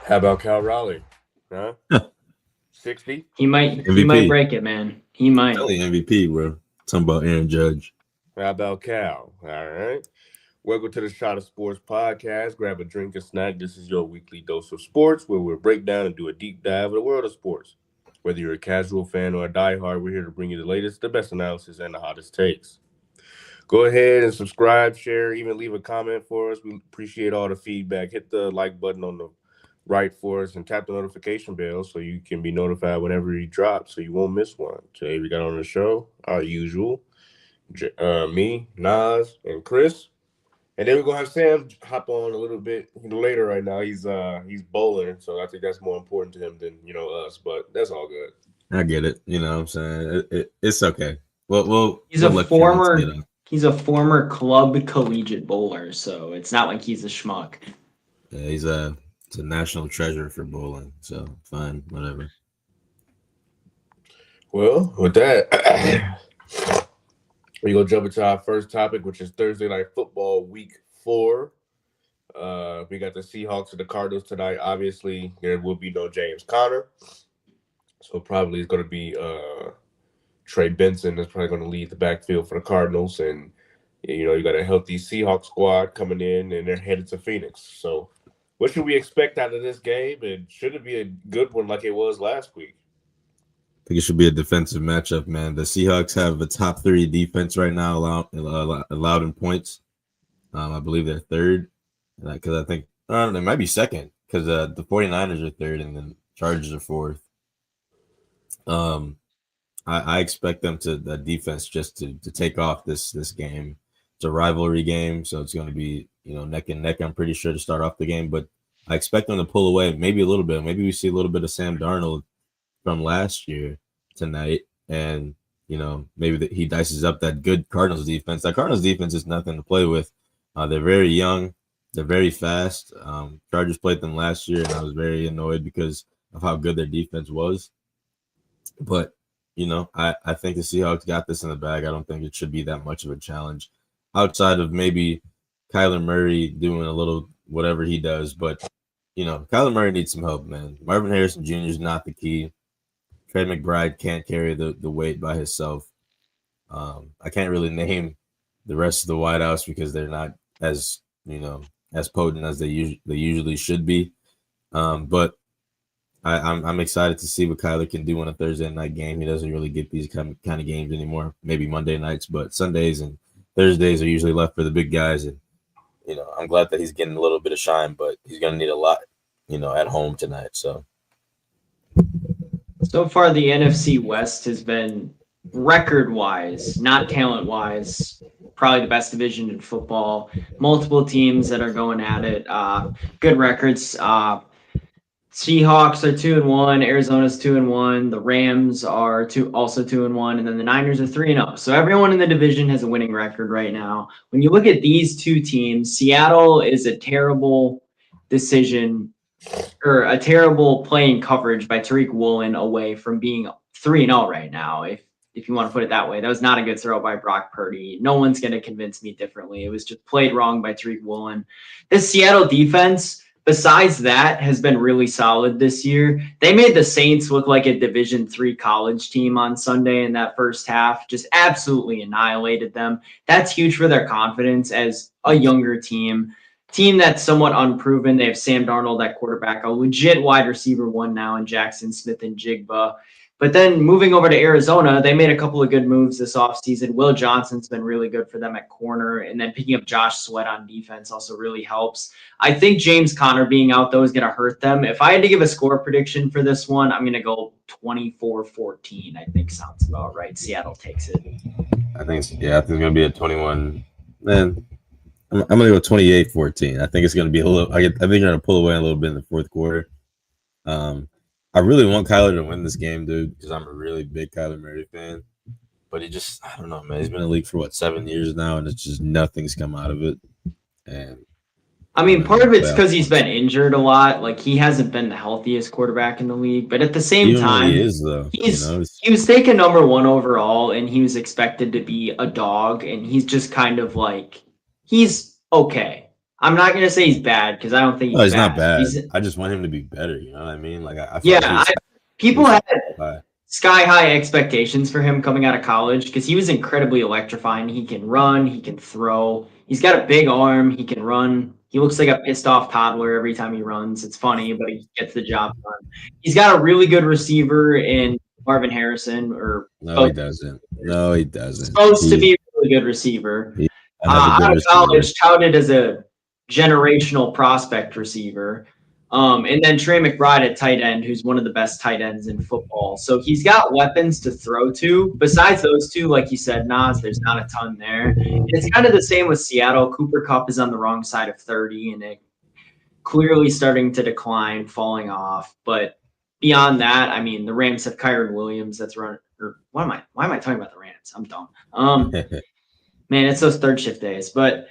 How about Cal Raleigh? Huh? 60? He might MVP. break it, man. He might. Telling you MVP, bro. Talking about Aaron Judge. How about Cal? All right. Welcome to the Shot of Sports podcast. Grab a drink and snack. This is your weekly dose of sports where we'll break down and do a deep dive of the world of sports. Whether you're a casual fan or a diehard, we're here to bring you the latest, the best analysis, and the hottest takes. Go ahead and subscribe, share, even leave a comment for us. We appreciate all the feedback. Hit the like button on the right for us and tap the notification bell so you can be notified whenever he drops so you won't miss one. Today we got on the show, our usual, me, Nas, and Chris. And then we're gonna have Sam hop on a little bit later. Right now, he's bowling, so I think that's more important to him than us. But that's all good. I get it. You know what I'm saying? It's okay. Well, He's we'll a let Kevin say former that. he's a former club collegiate bowler, so it's not like he's a schmuck. Yeah, he's a national treasure for bowling. So fine, whatever. Well, with that, we gonna jump into our first topic, which is Thursday Night Football Week 4. We got the Seahawks and the Cardinals tonight. Obviously, there will be no James Conner, so probably it's gonna be Trey Benson that's probably gonna lead the backfield for the Cardinals, and you got a healthy Seahawks squad coming in, and they're headed to Phoenix. So, what should we expect out of this game, and should it be a good one like it was last week? I think it should be a defensive matchup, man. The Seahawks have a top 3 defense right now, allowed in points. I believe they're third, because I think they might be second, because the 49ers are third and then Chargers are fourth. I expect them the defense just to take off this game. It's a rivalry game, so it's going to be neck and neck. I'm pretty sure to start off the game, but I expect them to pull away, maybe a little bit. Maybe we see a little bit of Sam Darnold from last year tonight, and maybe he dices up that good Cardinals defense. That Cardinals defense is nothing to play with. They're very young, they're very fast. Chargers played them last year, and I was very annoyed because of how good their defense was. But I think the Seahawks got this in the bag. I don't think it should be that much of a challenge, outside of maybe Kyler Murray doing a little whatever he does. But Kyler Murray needs some help, man. Marvin Harrison Jr. is not the key. Trey McBride can't carry the weight by himself. I can't really name the rest of the wideouts because they're not as potent as they usually should be. But I'm excited to see what Kyler can do on a Thursday night game. He doesn't really get these kind of games anymore. Maybe Monday nights, but Sundays and Thursdays are usually left for the big guys. And I'm glad that he's getting a little bit of shine, but he's going to need a lot, at home tonight. So far, the NFC West has been record-wise, not talent-wise, probably the best division in football. Multiple teams that are going at it. Good records. Seahawks are 2-1. Arizona's 2-1. The Rams are also 2-1, and then the Niners are 3-0. So everyone in the division has a winning record right now. When you look at these two teams, Seattle is a terrible decision or a terrible playing coverage by Tariq Woolen away from being 3-0 right now. If you want to put it that way, that was not a good throw by Brock Purdy. No one's going to convince me differently. It was just played wrong by Tariq Woolen. This Seattle defense, besides that, has been really solid this year. They made the Saints look like a Division III college team on Sunday in that first half, just absolutely annihilated them. That's huge for their confidence as a younger team that's somewhat unproven. They have Sam Darnold at quarterback, a legit wide receiver one now in Jackson Smith-Njigba. But then moving over to Arizona, they made a couple of good moves this offseason. Will Johnson's been really good for them at corner, and then picking up Josh Sweat on defense also really helps. I think James Conner being out, though, is going to hurt them. If I had to give a score prediction for this one, I'm going to go 24-14, I think sounds about right. Seattle takes it. I think it's going to be a 21. Man, I'm going to go 28-14. I think it's going to be a little – I think they're going to pull away a little bit in the fourth quarter. I really want Kyler to win this game, dude, because I'm a really big Kyler Murray fan. But I don't know, man. He's been in the league for, 7 years now, and it's just nothing's come out of it. And I mean, part of it's because he's been injured a lot. Like, he hasn't been the healthiest quarterback in the league. But at the same time, he is, though. He was taken number 1 overall, and he was expected to be a dog. And he's just kind of like, he's okay. I'm not gonna say he's bad because I don't think No, he's he's not bad. bad. I just want him to be better. You know what I mean? Like I feel Yeah, like people he's had high. sky high expectations for him coming out of college because he was incredibly electrifying. He can run, he can throw. He's got a big arm. He can run. He looks like a pissed off toddler every time he runs. It's funny, but he gets the job done. He's got a really good receiver in Marvin Harrison, or No, he doesn't. No, he doesn't. supposed to be a really good receiver. He have a good Out of receiver. college, touted as a generational prospect receiver. And then Trey McBride at tight end, who's one of the best tight ends in football. So he's got weapons to throw to. Besides those two, like you said, Nas, there's not a ton there. It's kind of the same with Seattle. Cooper Kupp is on the wrong side of 30, and it clearly starting to decline, falling off. But beyond that, I mean, the Rams have Kyron Williams that's running. Or why am I talking about the Rams? I'm dumb. Man, it's those third shift days. But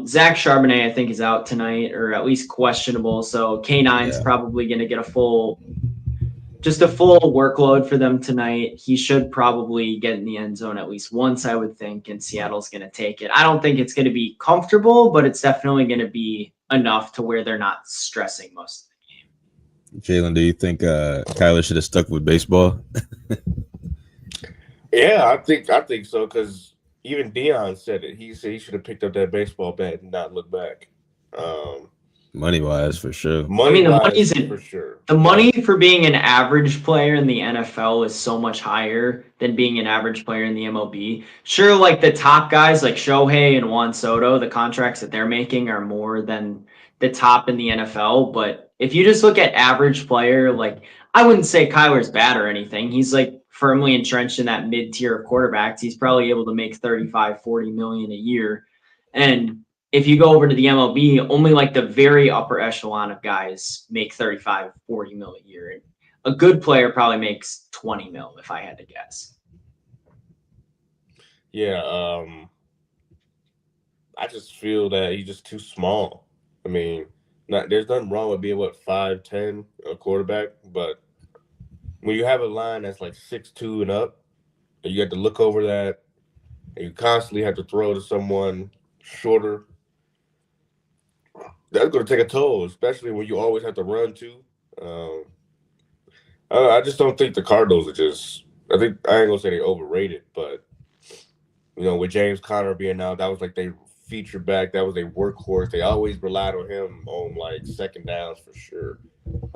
Zach Charbonnet, I think, is out tonight, or at least questionable. So K9's probably going to get a full workload for them tonight. He should probably get in the end zone at least once, I would think, and Seattle's going to take it. I don't think it's going to be comfortable, but it's definitely going to be enough to where they're not stressing most of the game. Jalen, do you think Kyler should have stuck with baseball? Yeah, I think so, because even Deion said it. He said he should have picked up that baseball bat and not look back. Money wise, for sure. The money's for sure. The money for being an average player in the NFL is so much higher than being an average player in the MLB. Sure, like the top guys like Shohei and Juan Soto, the contracts that they're making are more than the top in the NFL. But if you just look at average player, like I wouldn't say Kyler's bad or anything. He's like firmly entrenched in that mid-tier of quarterbacks. He's probably able to make 35, 40 million a year. And if you go over to the MLB, only like the very upper echelon of guys make 35, 40 mil a year. A good player probably makes 20 mil, if I had to guess. Yeah, I just feel that he's just too small. I mean, there's nothing wrong with being 5'10" a quarterback, but when you have a line that's like 6'2" and up, and you have to look over that, and you constantly have to throw to someone shorter, that's going to take a toll, especially when you always have to run too. I just don't think the Cardinals are just. I ain't gonna say they overrated, but with James Conner being out, that was like they feature back. That was a workhorse. They always relied on him on like second downs for sure.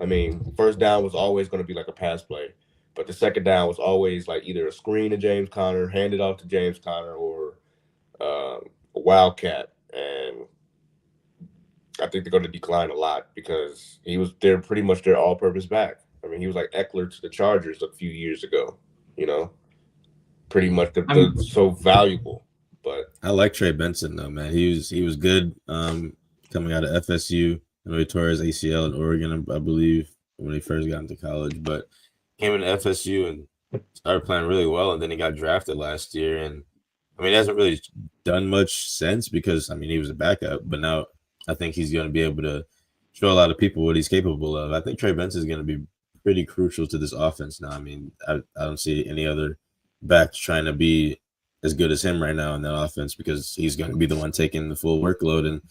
I mean, first down was always going to be like a pass play, but the second down was always like either a screen to James Conner, hand it off to James Conner, or a wildcat. And I think they're going to decline a lot because they're pretty much their all-purpose back. I mean, he was like Eckler to the Chargers a few years ago. Pretty much so valuable. But I like Trey Benson though, man. He was good coming out of FSU. I know he tore his ACL in Oregon, I believe, when he first got into college, but came into FSU and started playing really well, and then he got drafted last year. And I mean, he hasn't really done much since because, I mean, he was a backup, but now I think he's going to be able to show a lot of people what he's capable of. I think Trey Benson is going to be pretty crucial to this offense now. I mean, I don't see any other back trying to be as good as him right now in that offense because he's going to be the one taking the full workload. And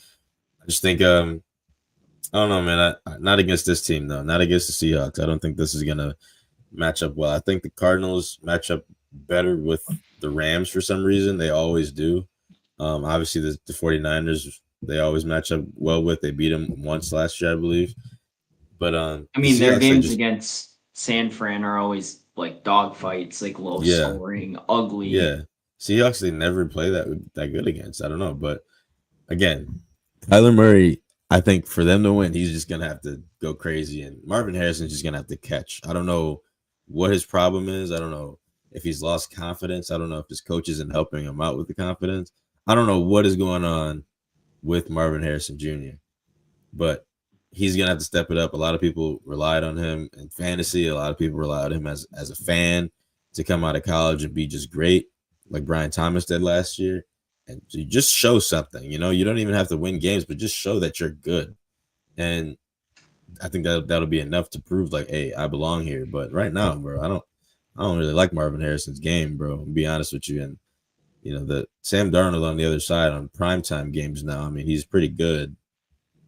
I just think, I don't know, man. Not against this team, though. Not against the Seahawks. I don't think this is going to match up well. I think the Cardinals match up better with the Rams for some reason. They always do. Obviously, the 49ers, they always match up well with. They beat them once last year, I believe. But I mean, their games against San Fran are always like dog fights, like low scoring, ugly. Yeah. Seahawks, they never play that good against. I don't know. But again, Kyler Murray, I think for them to win, he's just going to have to go crazy. And Marvin Harrison's just going to have to catch. I don't know what his problem is. I don't know if he's lost confidence. I don't know if his coach isn't helping him out with the confidence. I don't know what is going on with Marvin Harrison Jr. But he's going to have to step it up. A lot of people relied on him in fantasy. A lot of people relied on him as a fan to come out of college and be just great, like Brian Thomas did last year. And you just show something, you don't even have to win games, but just show that you're good. And I think that'll be enough to prove like, hey, I belong here. But right now, bro, I don't really like Marvin Harrison's game, bro. I'll be honest with you. And the Sam Darnold on the other side on primetime games now, I mean, he's pretty good.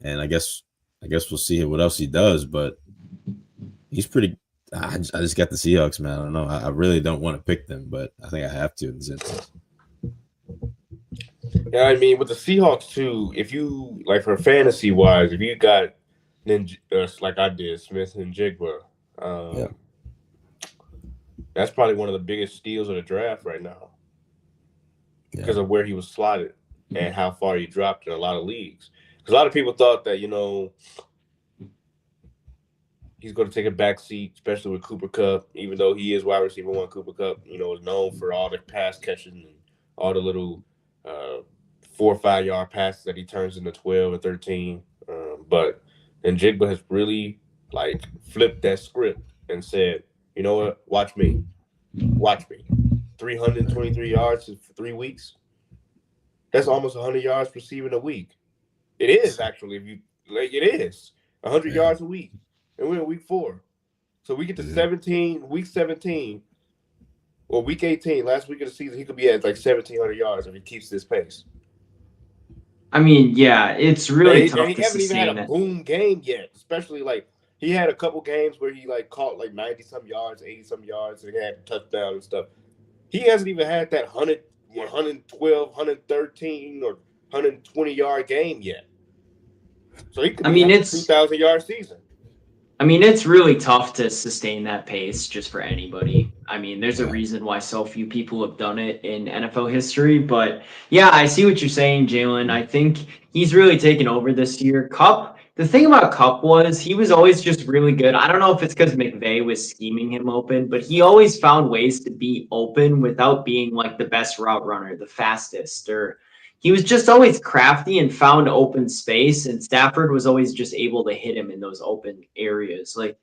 and I guess we'll see what else he does. But he's pretty. I just got the Seahawks, man. I don't know. I really don't want to pick them, but I think I have to in this instance. Yeah, I mean, with the Seahawks too, if you like for fantasy wise, if you got like I did, Smith and Jigba, Yeah. that's probably one of the biggest steals of the draft right now because of where he was slotted and how far he dropped in a lot of leagues. Because a lot of people thought that he's going to take a back seat, especially with Cooper Kupp, even though he is wide receiver one. Cooper Kupp, is known for all the pass catching and all the little 4 or 5 yard passes that he turns into 12 or 13. But then Jigba has really like flipped that script and said, you know what? Watch me. 323 yards for 3 weeks. That's almost 100 yards receiving a week. It is actually, if you like, it is 100 yards a week, and we're in week 4, so we get to week 17, or week 18, last week of the season. He could be at like 1,700 yards if he keeps this pace. I mean, yeah, it's really tough he to hasn't even had a sustain it. boom game yet, especially like he had a couple games where he like caught like 90-some yards, 80-some yards, and he had a touchdown and stuff. He hasn't even had that 100, 112, 113, or 120-yard game yet. So he could be a 2,000-yard season. I mean, it's really tough to sustain that pace just for anybody. I mean, there's a reason why so few people have done it in NFL history. But yeah, I see what you're saying, Jalen. I think he's really taken over this year. Kupp, the thing about Kupp was he was always just really good. I don't know if it's because McVay was scheming him open, but he always found ways to be open without being like the best route runner, the fastest, or he was just always crafty and found open space, and Stafford was always just able to hit him in those open areas. Like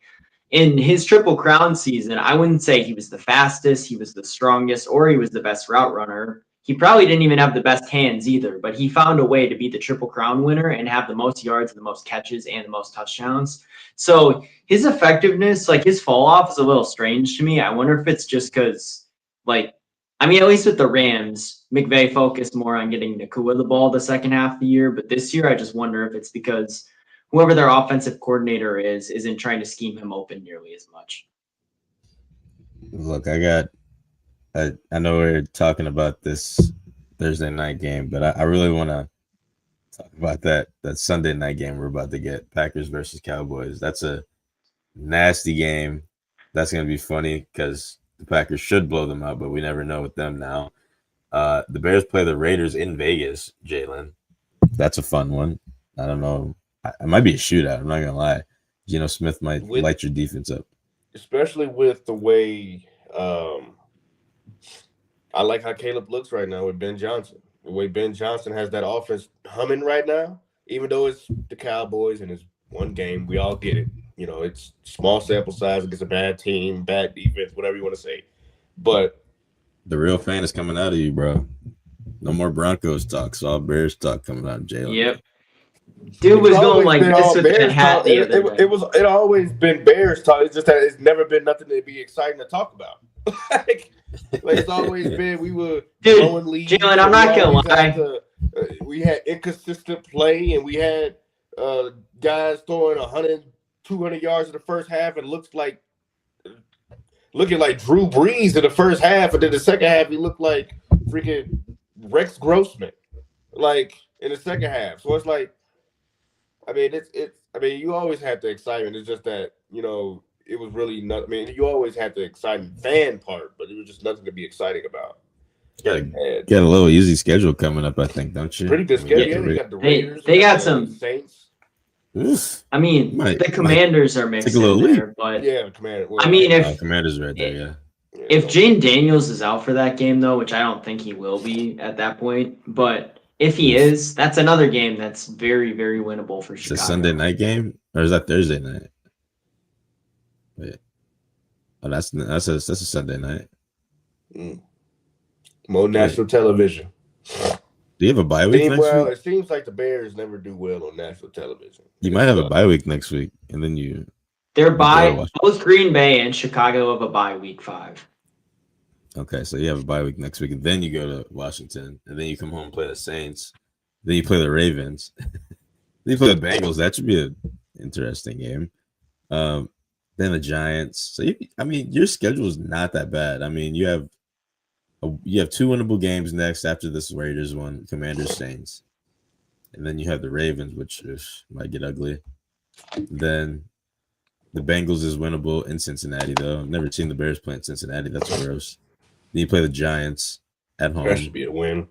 in his Triple Crown season, I wouldn't say he was the fastest, he was the strongest, or he was the best route runner. He probably didn't even have the best hands either, but he found a way to be the Triple Crown winner and have the most yards, the most catches, and the most touchdowns. So his effectiveness, like his fall off, is a little strange to me. I wonder if it's just because, like, I mean, at least with the Rams, McVay focused more on getting Nakua the ball the second half of the year. But this year, I just wonder if it's because whoever their offensive coordinator isn't trying to scheme him open nearly as much. Look, I know we're talking about this Thursday night game, but I really want to talk about that Sunday night game we're about to get, Packers versus Cowboys. That's a nasty game. That's going to be funny because the Packers should blow them out, but we never know with them now. The Bears play the Raiders in Vegas, Jalen. That's a fun one. I don't know. It might be a shootout. I'm not going to lie. Geno Smith might light your defense up. Especially with the way I like how Caleb looks right now with Ben Johnson. The way Ben Johnson has that offense humming right now, even though it's the Cowboys and it's one game, we all get it. It's small sample size against a bad team, bad defense, whatever you want to say. But the real fan is coming out of you, bro. No more Broncos talk. It's all Bears talk coming out of Jalen. Yep. Dude was going like this with that hat the other day. It always been Bears talk. It's just that it's never been nothing to be exciting to talk about. like it's always been blowing leads. Jalen, I'm not gonna lie. We had inconsistent play, and we had guys throwing 100, 200 yards in the first half, and looking like Drew Brees in the first half, and then the second half he looked like freaking Rex Grossman, like in the second half. So it's like, I mean, you always had the excitement. It's just that it was really not. I mean, you always had the exciting fan part, but it was just nothing to be exciting about. Got a little easy schedule coming up, I think, don't you? Pretty good schedule. They got the Raiders. They got some Saints. I mean, the Commanders are mixed in there, but yeah, Commanders. I mean, if Commanders right there, yeah. If Jane Daniels is out for that game, though, which I don't think he will be at that point, but if he is, that's another game that's very, very winnable for Chicago. It's a Sunday night game, or is that Thursday night? Wait. Oh, that's a Sunday night. More national television. Do you have a bye week next week? It seems like the Bears never do well on national television. You might have a bye week next week, and then you. Both Green Bay and Chicago have a bye week 5. Okay, so you have a bye week next week, and then you go to Washington, and then you come home and play the Saints. Then you play the Ravens. They play the Bengals. That should be an interesting game. Then the Giants. So your schedule is not that bad. I mean, you have 2 winnable games next after this Raiders one, Commanders, Saints, and then you have the Ravens, which might get ugly. Then the Bengals is winnable in Cincinnati, though. I've never seen the Bears play in Cincinnati. That's gross. Then you play the Giants at home. That should be a win.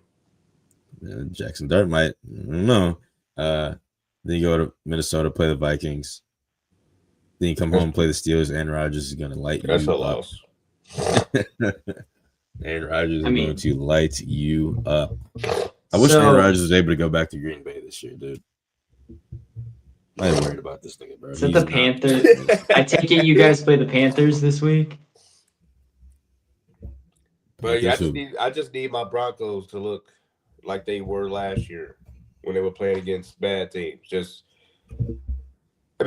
Jackson Dart might. I don't know. Then you go to Minnesota, play the Vikings. Then you come home, play the Steelers. Aaron Rodgers is going to light That's you a up. loss. Aaron Rodgers is going to light you up. I wish Aaron Rodgers was able to go back to Green Bay this year, dude. I ain't worried about this nigga, bro. Is it the Panthers? I take it you guys play the Panthers this week? But yeah, I just need my Broncos to look like they were last year when they were playing against bad teams. I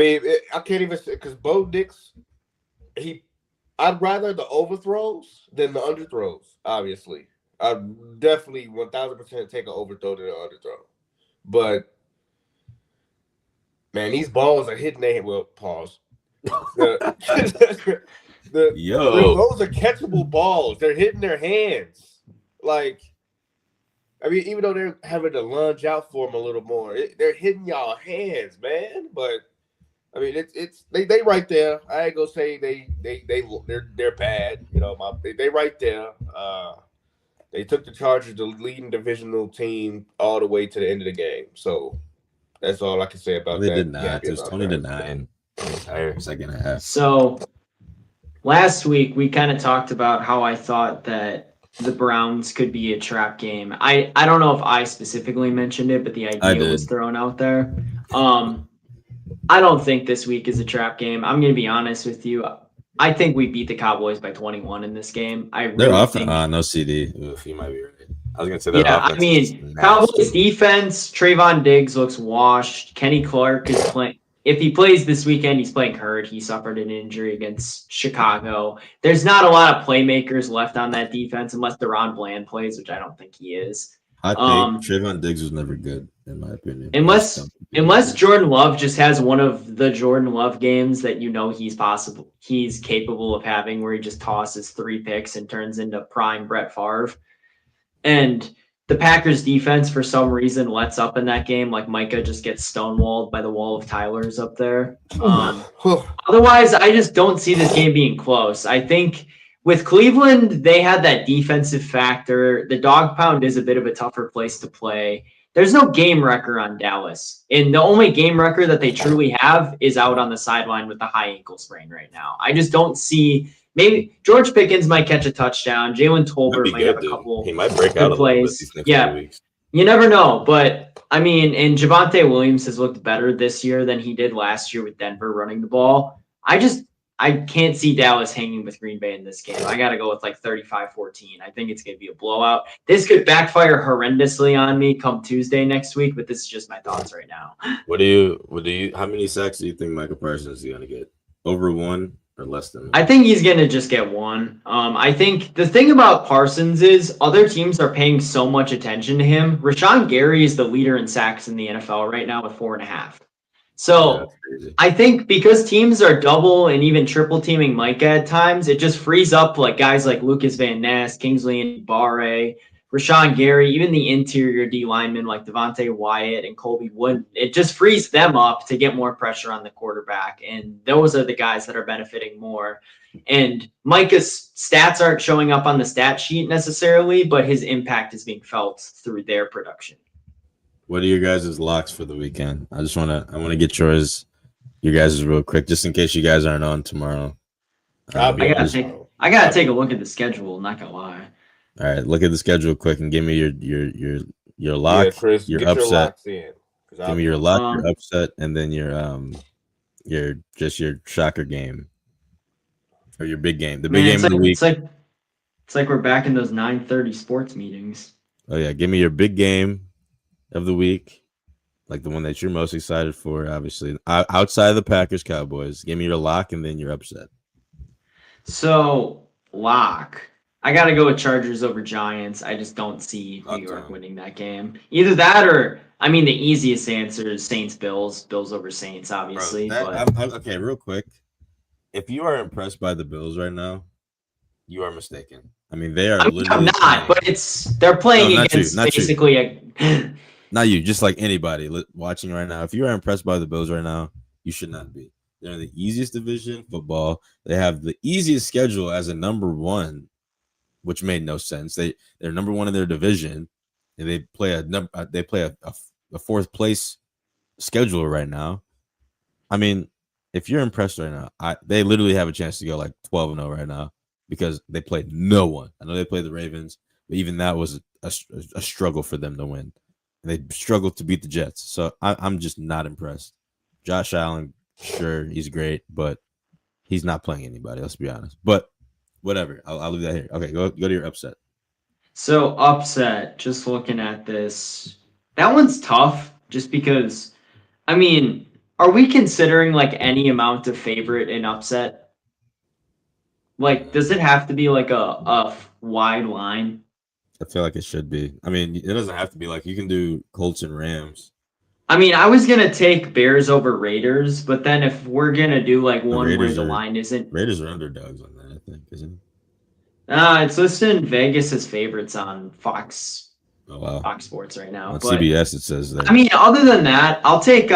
can't even say because Bo Nix, I'd rather the overthrows than the underthrows. Obviously, I'd definitely 1000% take an overthrow than an underthrow. But man, these balls are hitting their pause. Those are catchable balls. They're hitting their hands. Even though they're having to lunge out for them a little more, they're hitting y'all hands, man. But they right there. I ain't gonna say they're bad. They right there. They took the Chargers, the leading divisional team, all the way to the end of the game. So that's all I can say about that. They did not. It was 20-9 the entire second half. So last week we kind of talked about how I thought that the Browns could be a trap game. I don't know if I specifically mentioned it, but the idea was thrown out there. I don't think this week is a trap game. I'm going to be honest with you. I think we beat the Cowboys by 21 in this game. They're off no CD. Oof, you might be right. I was going to say that. Yeah, Cowboys defense, Trayvon Diggs looks washed. Kenny Clark is playing. If he plays this weekend, he's playing hurt. He suffered an injury against Chicago. There's not a lot of playmakers left on that defense unless Deron Bland plays, which I don't think he is. I think Trayvon Diggs was never good, in my opinion. Unless Jordan Love just has one of the Jordan Love games that he's capable of having, where he just tosses 3 picks and turns into prime Brett Favre. And the Packers defense, for some reason, lets up in that game. Like Micah just gets stonewalled by the wall of Tyler's up there. Otherwise, I just don't see this game being close. I think with Cleveland, they had that defensive factor. The dog pound is a bit of a tougher place to play. There's no game wrecker on Dallas. And the only game wrecker that they truly have is out on the sideline with the high ankle sprain right now. I just don't see. Maybe George Pickens might catch a touchdown. Jalen Tolbert might have a couple. He might break out a plays. These next few weeks. You never know. But and Javonte Williams has looked better this year than he did last year with Denver running the ball. I can't see Dallas hanging with Green Bay in this game. I got to go with 35-14. I think it's going to be a blowout. This could backfire horrendously on me come Tuesday next week, but this is just my thoughts right now. How many sacks do you think Michael Parsons is going to get? Over 1 or less than 1? I think he's going to just get 1. I think the thing about Parsons is other teams are paying so much attention to him. Rashawn Gary is the leader in sacks in the NFL right now with 4.5. So I think because teams are double and even triple teaming Micah at times, it just frees up guys like Lucas Van Ness, Kingsley Barre, Rashawn Gary, even the interior D linemen like Devontae Wyatt and Colby Wood. It just frees them up to get more pressure on the quarterback. And those are the guys that are benefiting more. And Micah's stats aren't showing up on the stat sheet necessarily, but his impact is being felt through their production. What are your guys' locks for the weekend? I want to get yours, your guys' real quick, just in case you guys aren't on tomorrow. I gotta take a look at the schedule. Not gonna lie. All right, look at the schedule quick and give me your lock, yeah, Chris, your upset. Give me your lock, your upset, and then your shocker game or your big game. The big game of the week. It's like we're back in those 9:30 sports meetings. Oh yeah, give me your big game of the week, like the one that you're most excited for, obviously outside of the Packers Cowboys. Give me your lock and then your upset. So lock, I got to go with Chargers over Giants. I just don't see New York Okay. winning that game. Either that or, I mean, the easiest answer is Saints Bills. Bills over Saints, Bro, obviously. okay, real quick. If you are impressed by the Bills right now, you are mistaken. I mean, they are I mean, I'm literally not, but they're playing not you, against not you. basically a. Not you, just like anybody watching right now. If you are impressed by the Bills right now, you should not be. They're in the easiest division football. They have the easiest schedule as a number one, which made no sense. They're number one in their division, and they play a fourth place schedule right now. I mean, if you're impressed right now, they literally have a chance to go like 12-0 right now because they played no one. I know they played the Ravens, but even that was a struggle for them to win. And they struggled to beat the Jets. So I'm just not impressed. Josh Allen, sure, he's great, but he's not playing anybody. Let's be honest. But whatever, I'll leave that here. Okay, go to your upset. So upset, just looking at this. That one's tough just because, I mean, are we considering like any amount of favorite in upset? Like, does it have to be like a wide line? I feel like it should be. I mean, it doesn't have to be like you can do Colts and Rams. I mean, I was gonna take Bears over Raiders, but then if we're gonna do like The one where Raiders the are line isn't, Raiders are underdogs on that, I think, isn't it? it's listed in Vegas as favorites on Fox Oh wow. Fox Sports right now. On But CBS it says there. I mean, other than that, I'll take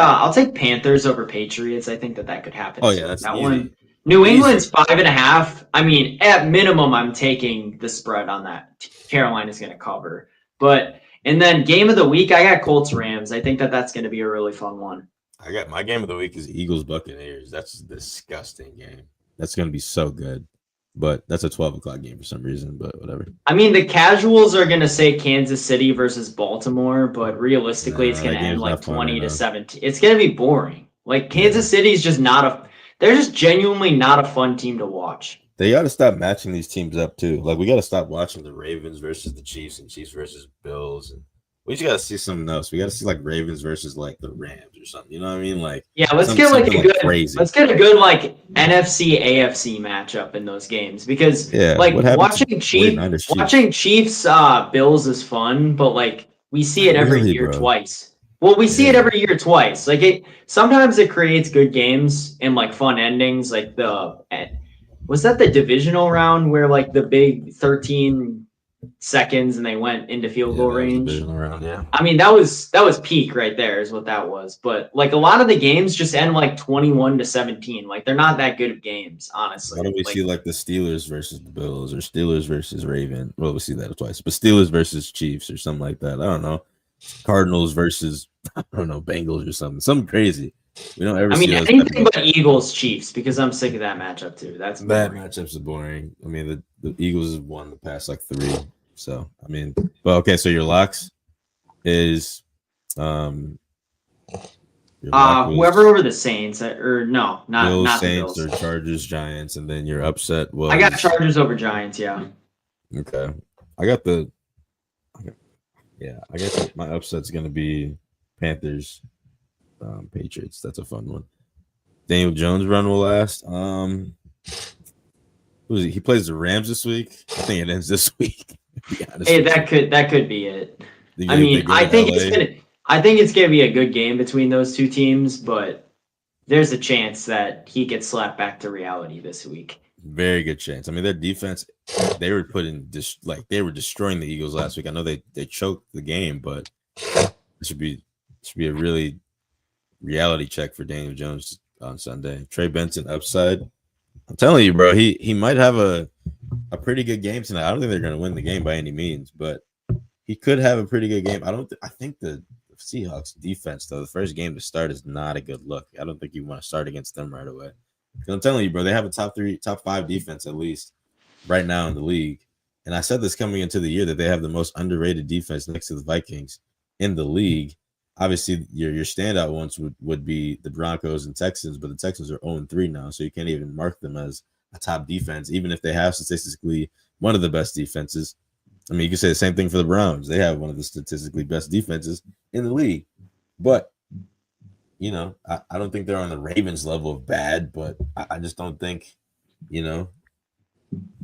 Panthers over Patriots. I think that could happen. Oh yeah, that's that easy. one. New Easy. England's 5.5. I mean, at minimum, I'm taking the spread on that. Carolina's going to cover. And then game of the week, I got Colts Rams. I think that that's going to be a really fun one. I got my game of the week is Eagles Buccaneers. That's a disgusting game. That's gonna be so good. But that's a 12 o'clock game for some reason, but whatever. I mean, the casuals are going to say Kansas City versus Baltimore, but realistically, it's going that to end game's like not fun 20 to enough. 17. It's going to be boring. Like Kansas City's just they're just genuinely not a fun team to watch. They gotta stop matching these teams up too. Like we gotta stop watching the Ravens versus the Chiefs and Chiefs versus Bills, and we just gotta see something else. We gotta see like Ravens versus like the Rams or something. You know what I mean? Like Yeah, let's get like crazy. Let's get a good like NFC AFC matchup in those games because like watching Chiefs Bills is fun, but like we see it every year twice. Well, we see it every year twice. Like sometimes it creates good games and like fun endings. Like was that the divisional round where like the big 13 seconds and they went into field goal range? Round, yeah. I mean, that was peak right there is what that was. But like a lot of the games just end like 21 to 17. Like they're not that good of games, honestly. Why don't we see like the Steelers versus the Bills or Steelers versus Raven? Well, we see that twice, but Steelers versus Chiefs or something like that. I don't know. Cardinals versus Bengals or something crazy. We don't ever. I mean, anything but Eagles Chiefs because I'm sick of that matchup too. That matchups are boring. I mean, the Eagles have won the past like 3. So I mean, but okay. So your locks is whoever over the Saints or not Saints the Bills. or Chargers Giants, and then your upset was I got Chargers over Giants. Yeah. Okay, I guess my upset's gonna be Panthers, Patriots. That's a fun one. Daniel Jones run will last. Who is he? He plays the Rams this week. I think it ends this week. Hey, that could be it. I mean, I think it's gonna be a good game between those two teams, but there's a chance that he gets slapped back to reality this week. Very good chance. I mean, their defense, they were they were destroying the Eagles last week. I know they choked the game, but it should be a really reality check for Daniel Jones on Sunday. Trey Benson upside. I'm telling you, bro, he might have a pretty good game tonight. I don't think they're going to win the game by any means, but he could have a pretty good game. I think the Seahawks defense, though, the first game to start is not a good look. I don't think you want to start against them right away. I'm telling you, bro, they have a top 5 defense at least right now in the league. And I said this coming into the year that they have the most underrated defense next to the Vikings in the league. Obviously, your standout ones would be the Broncos and Texans, but the Texans are 0-3 now, so you can't even mark them as a top defense, even if they have statistically one of the best defenses. I mean, you can say the same thing for the Browns. They have one of the statistically best defenses in the league. But, I don't think they're on the Ravens level of bad, but I just don't think,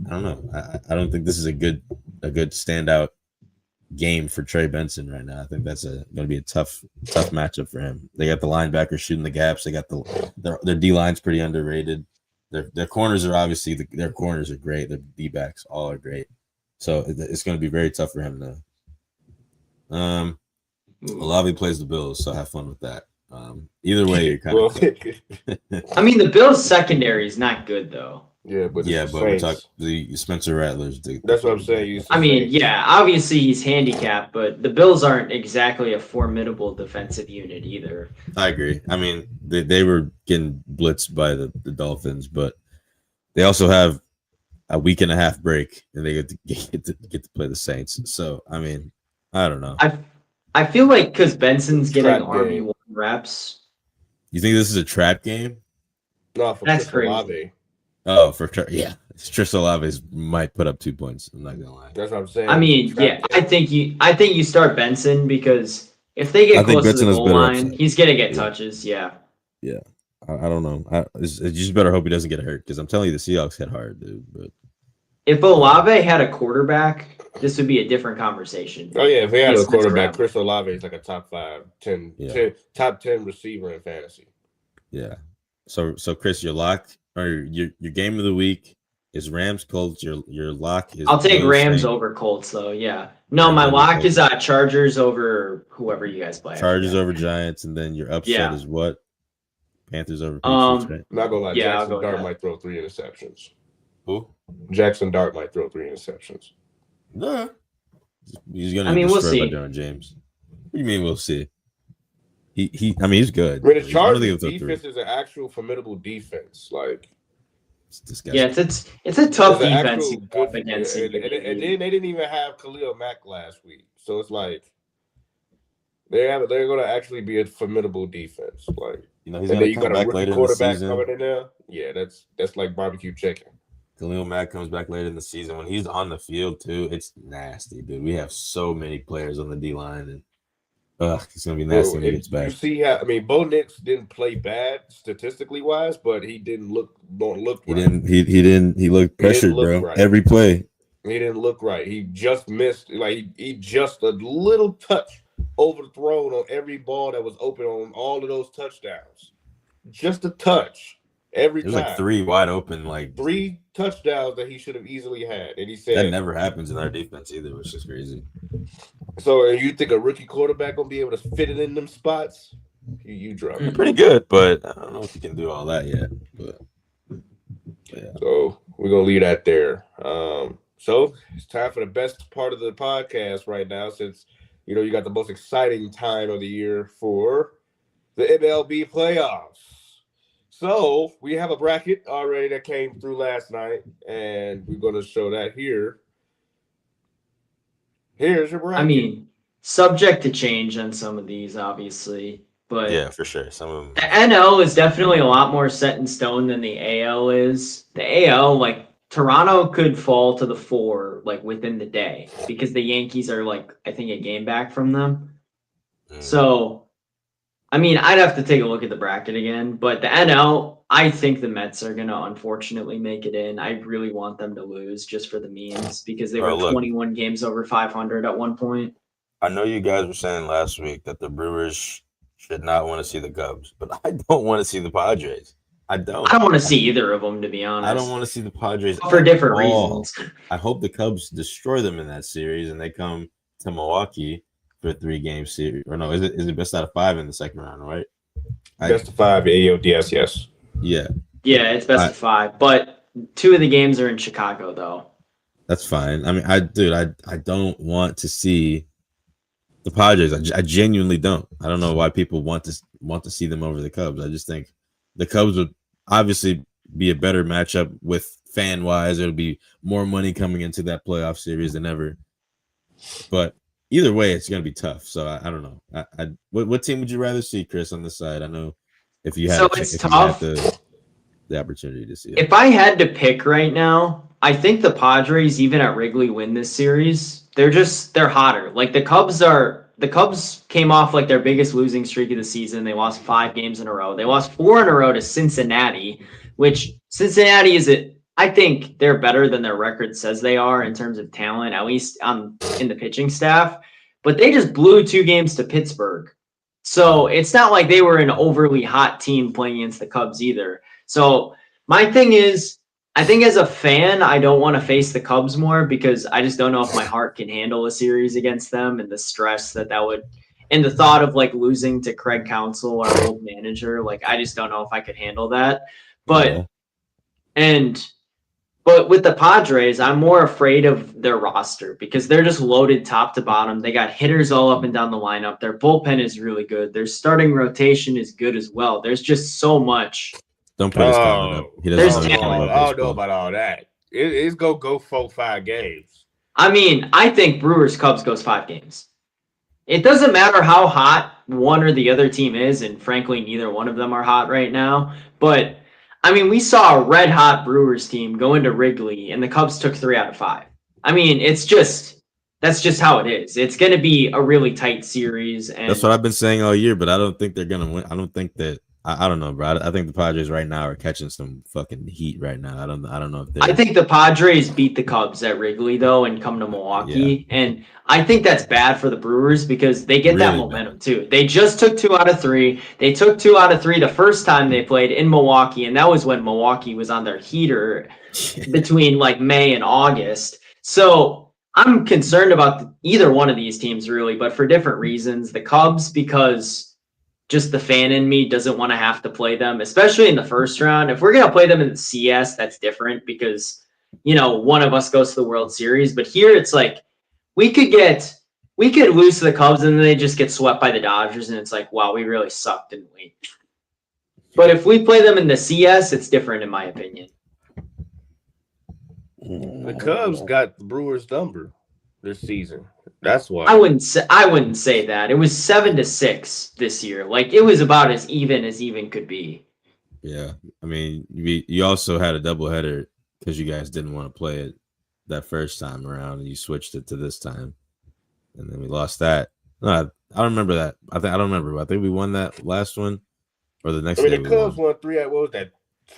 I don't know. I don't think this is a good standout game for Trey Benson right now. I think that's going to be a tough matchup for him. They got the linebackers shooting the gaps. They got their D line's pretty underrated. Their corners are obviously their corners are great. Their D backs all are great. So it's going to be very tough for him to. Olave plays the Bills, so have fun with that. Either way, you're kind of. I mean, the Bills' secondary is not good though. Yeah, but we're talking the Spencer Rattlers. That's what I'm saying. I mean, yeah, obviously he's handicapped, but the Bills aren't exactly a formidable defensive unit either. I agree. I mean, they were getting blitzed by the Dolphins, but they also have a week and a half break, and they get to play the Saints. So, I mean, I don't know. I feel like because Benson's getting RB1 reps. You think this is a trap game? No, that's crazy. Olave. Oh, Tris Olave might put up 2 points. I'm not gonna lie. That's what I'm saying. I mean, yeah, I think you start Benson because if they get close to the goal line, he's gonna get touches. Yeah. Yeah. I don't know. You just better hope he doesn't get hurt because I'm telling you, the Seahawks hit hard, dude. But if Olave had a quarterback, this would be a different conversation. Oh yeah, if he had a quarterback, Chris Olave is like a top 10 receiver in fantasy. Yeah. So Chris, your lock or your game of the week is Rams Colts. Your lock is. I'll take Rams over Colts though. Yeah. No, my lock is Chargers over whoever you guys play. Chargers over Giants, and then your upset is what? Panthers over Patriots, right? I'm not gonna lie, Jackson Dart might throw 3 interceptions. Who? Jackson Dart might throw 3 interceptions. Yeah. He's gonna we'll see. By Darren James. What do you mean we'll see? He's good. I mean, the Chargers defense is an actual formidable defense. Like, yeah, it's a tough defense up against. And then they didn't even have Khalil Mack last week, so it's like they're going to actually be a formidable defense. Like, he's going to come back later in the season. Coming in there. Yeah, that's like barbecue chicken. Khalil Mack comes back later in the season when he's on the field too. It's nasty, dude. We have so many players on the D line and. It's gonna be nasty when he gets back. You see how Bo Nix didn't play bad statistically wise, but he didn't look right. He looked pressured, bro. Right. Every play. He didn't look right. He just missed he just a little touch overthrown on every ball that was open on all of those touchdowns. Just a touch. Every time. There's like 3 wide open, 3 touchdowns that he should have easily had. And he said that never happens in our defense either, which is crazy. So you think a rookie quarterback gonna be able to fit it in them spots? You drop it. Pretty good, but I don't know if he can do all that yet. But yeah. So we're gonna leave that there. So it's time for the best part of the podcast right now, since you got the most exciting time of the year for the MLB playoffs. So we have a bracket already that came through last night, and we're going to show that here. Here's your bracket. I mean, subject to change on some of these, obviously, but yeah, for sure. Some of them. The NL is definitely a lot more set in stone than the AL is. The AL, Toronto could fall to the 4 within the day because the Yankees are I think a game back from them. So. I mean, I'd have to take a look at the bracket again, but the NL, I think the Mets are going to unfortunately make it in. I really want them to lose just for the memes because they were 21 games over 500 at one point. I know you guys were saying last week that the Brewers should not want to see the Cubs, but I don't want to see the Padres. I don't want to see either of them, to be honest. I don't want to see the Padres for different reasons. I hope the Cubs destroy them in that series and they come to Milwaukee for a 3-game series, or no? Is it best out of 5 in the second round, right? Best of 5 ALDS, yes. Yeah. Yeah, it's best of 5, but 2 of the games are in Chicago, though. That's fine. I mean, I don't want to see the Padres. I genuinely don't. I don't know why people want to see them over the Cubs. I just think the Cubs would obviously be a better matchup with fan wise. It'll be more money coming into that playoff series than ever, but. Either way, it's going to be tough. So I don't know. What team would you rather see, Chris, on this side? I know if you had, it's tough. You had the opportunity to see it. If I had to pick right now, I think the Padres, even at Wrigley, win this series. They're hotter. The Cubs came off their biggest losing streak of the season. They lost 5 games in a row. They lost 4 in a row to Cincinnati, which Cincinnati is I think they're better than their record says they are in terms of talent, at least in the pitching staff. But they just blew 2 games to Pittsburgh. So it's not like they were an overly hot team playing against the Cubs either. So my thing is, I think as a fan, I don't want to face the Cubs more because I just don't know if my heart can handle a series against them and the stress that would, and the thought of like losing to Craig Counsell, our old manager. Like, I just don't know if I could handle that. But with the Padres, I'm more afraid of their roster because they're just loaded top to bottom. They got hitters all up and down the lineup. Their bullpen is really good. Their starting rotation is good as well. There's just so much. Don't put his comment up. He doesn't know I don't know about all that. It's go 4-5 games. I mean, I think Brewers Cubs goes 5 games. It doesn't matter how hot one or the other team is, and frankly, neither one of them are hot right now. But I mean, we saw a red hot Brewers team go into Wrigley, and the Cubs took 3 out of 5. I mean, that's just how it is. It's going to be a really tight series, and that's what I've been saying all year. But I don't think they're going to win. I don't think that. I don't know, bro. I think the Padres right now are catching some fucking heat right now. I don't know if they. I think the Padres beat the Cubs at Wrigley though and come to Milwaukee, and I think that's bad for the Brewers because they get that momentum too. They just took 2 out of 3. They took 2 out of 3 the first time they played in Milwaukee, and that was when Milwaukee was on their heater between like May and August. So I'm concerned about either one of these teams really, but for different reasons. The Cubs because just the fan in me doesn't want to have to play them, especially in the first round. If we're going to play them in the CS, that's different because, you know, one of us goes to the World Series. But here it's like we could lose to the Cubs and then they just get swept by the Dodgers. And it's like, wow, we really sucked, didn't we? But if we play them in the CS, it's different in my opinion. The Cubs got the Brewers number this season. That's why I wouldn't say that. It was 7-6 this year. Like it was about as even could be. Yeah, I mean, you also had a doubleheader because you guys didn't want to play it that first time around, and you switched it to this time, and then we lost that. No, I don't remember that. I don't remember. I think we won that last one, or the next. I mean, the Cubs won 3 out. What was that?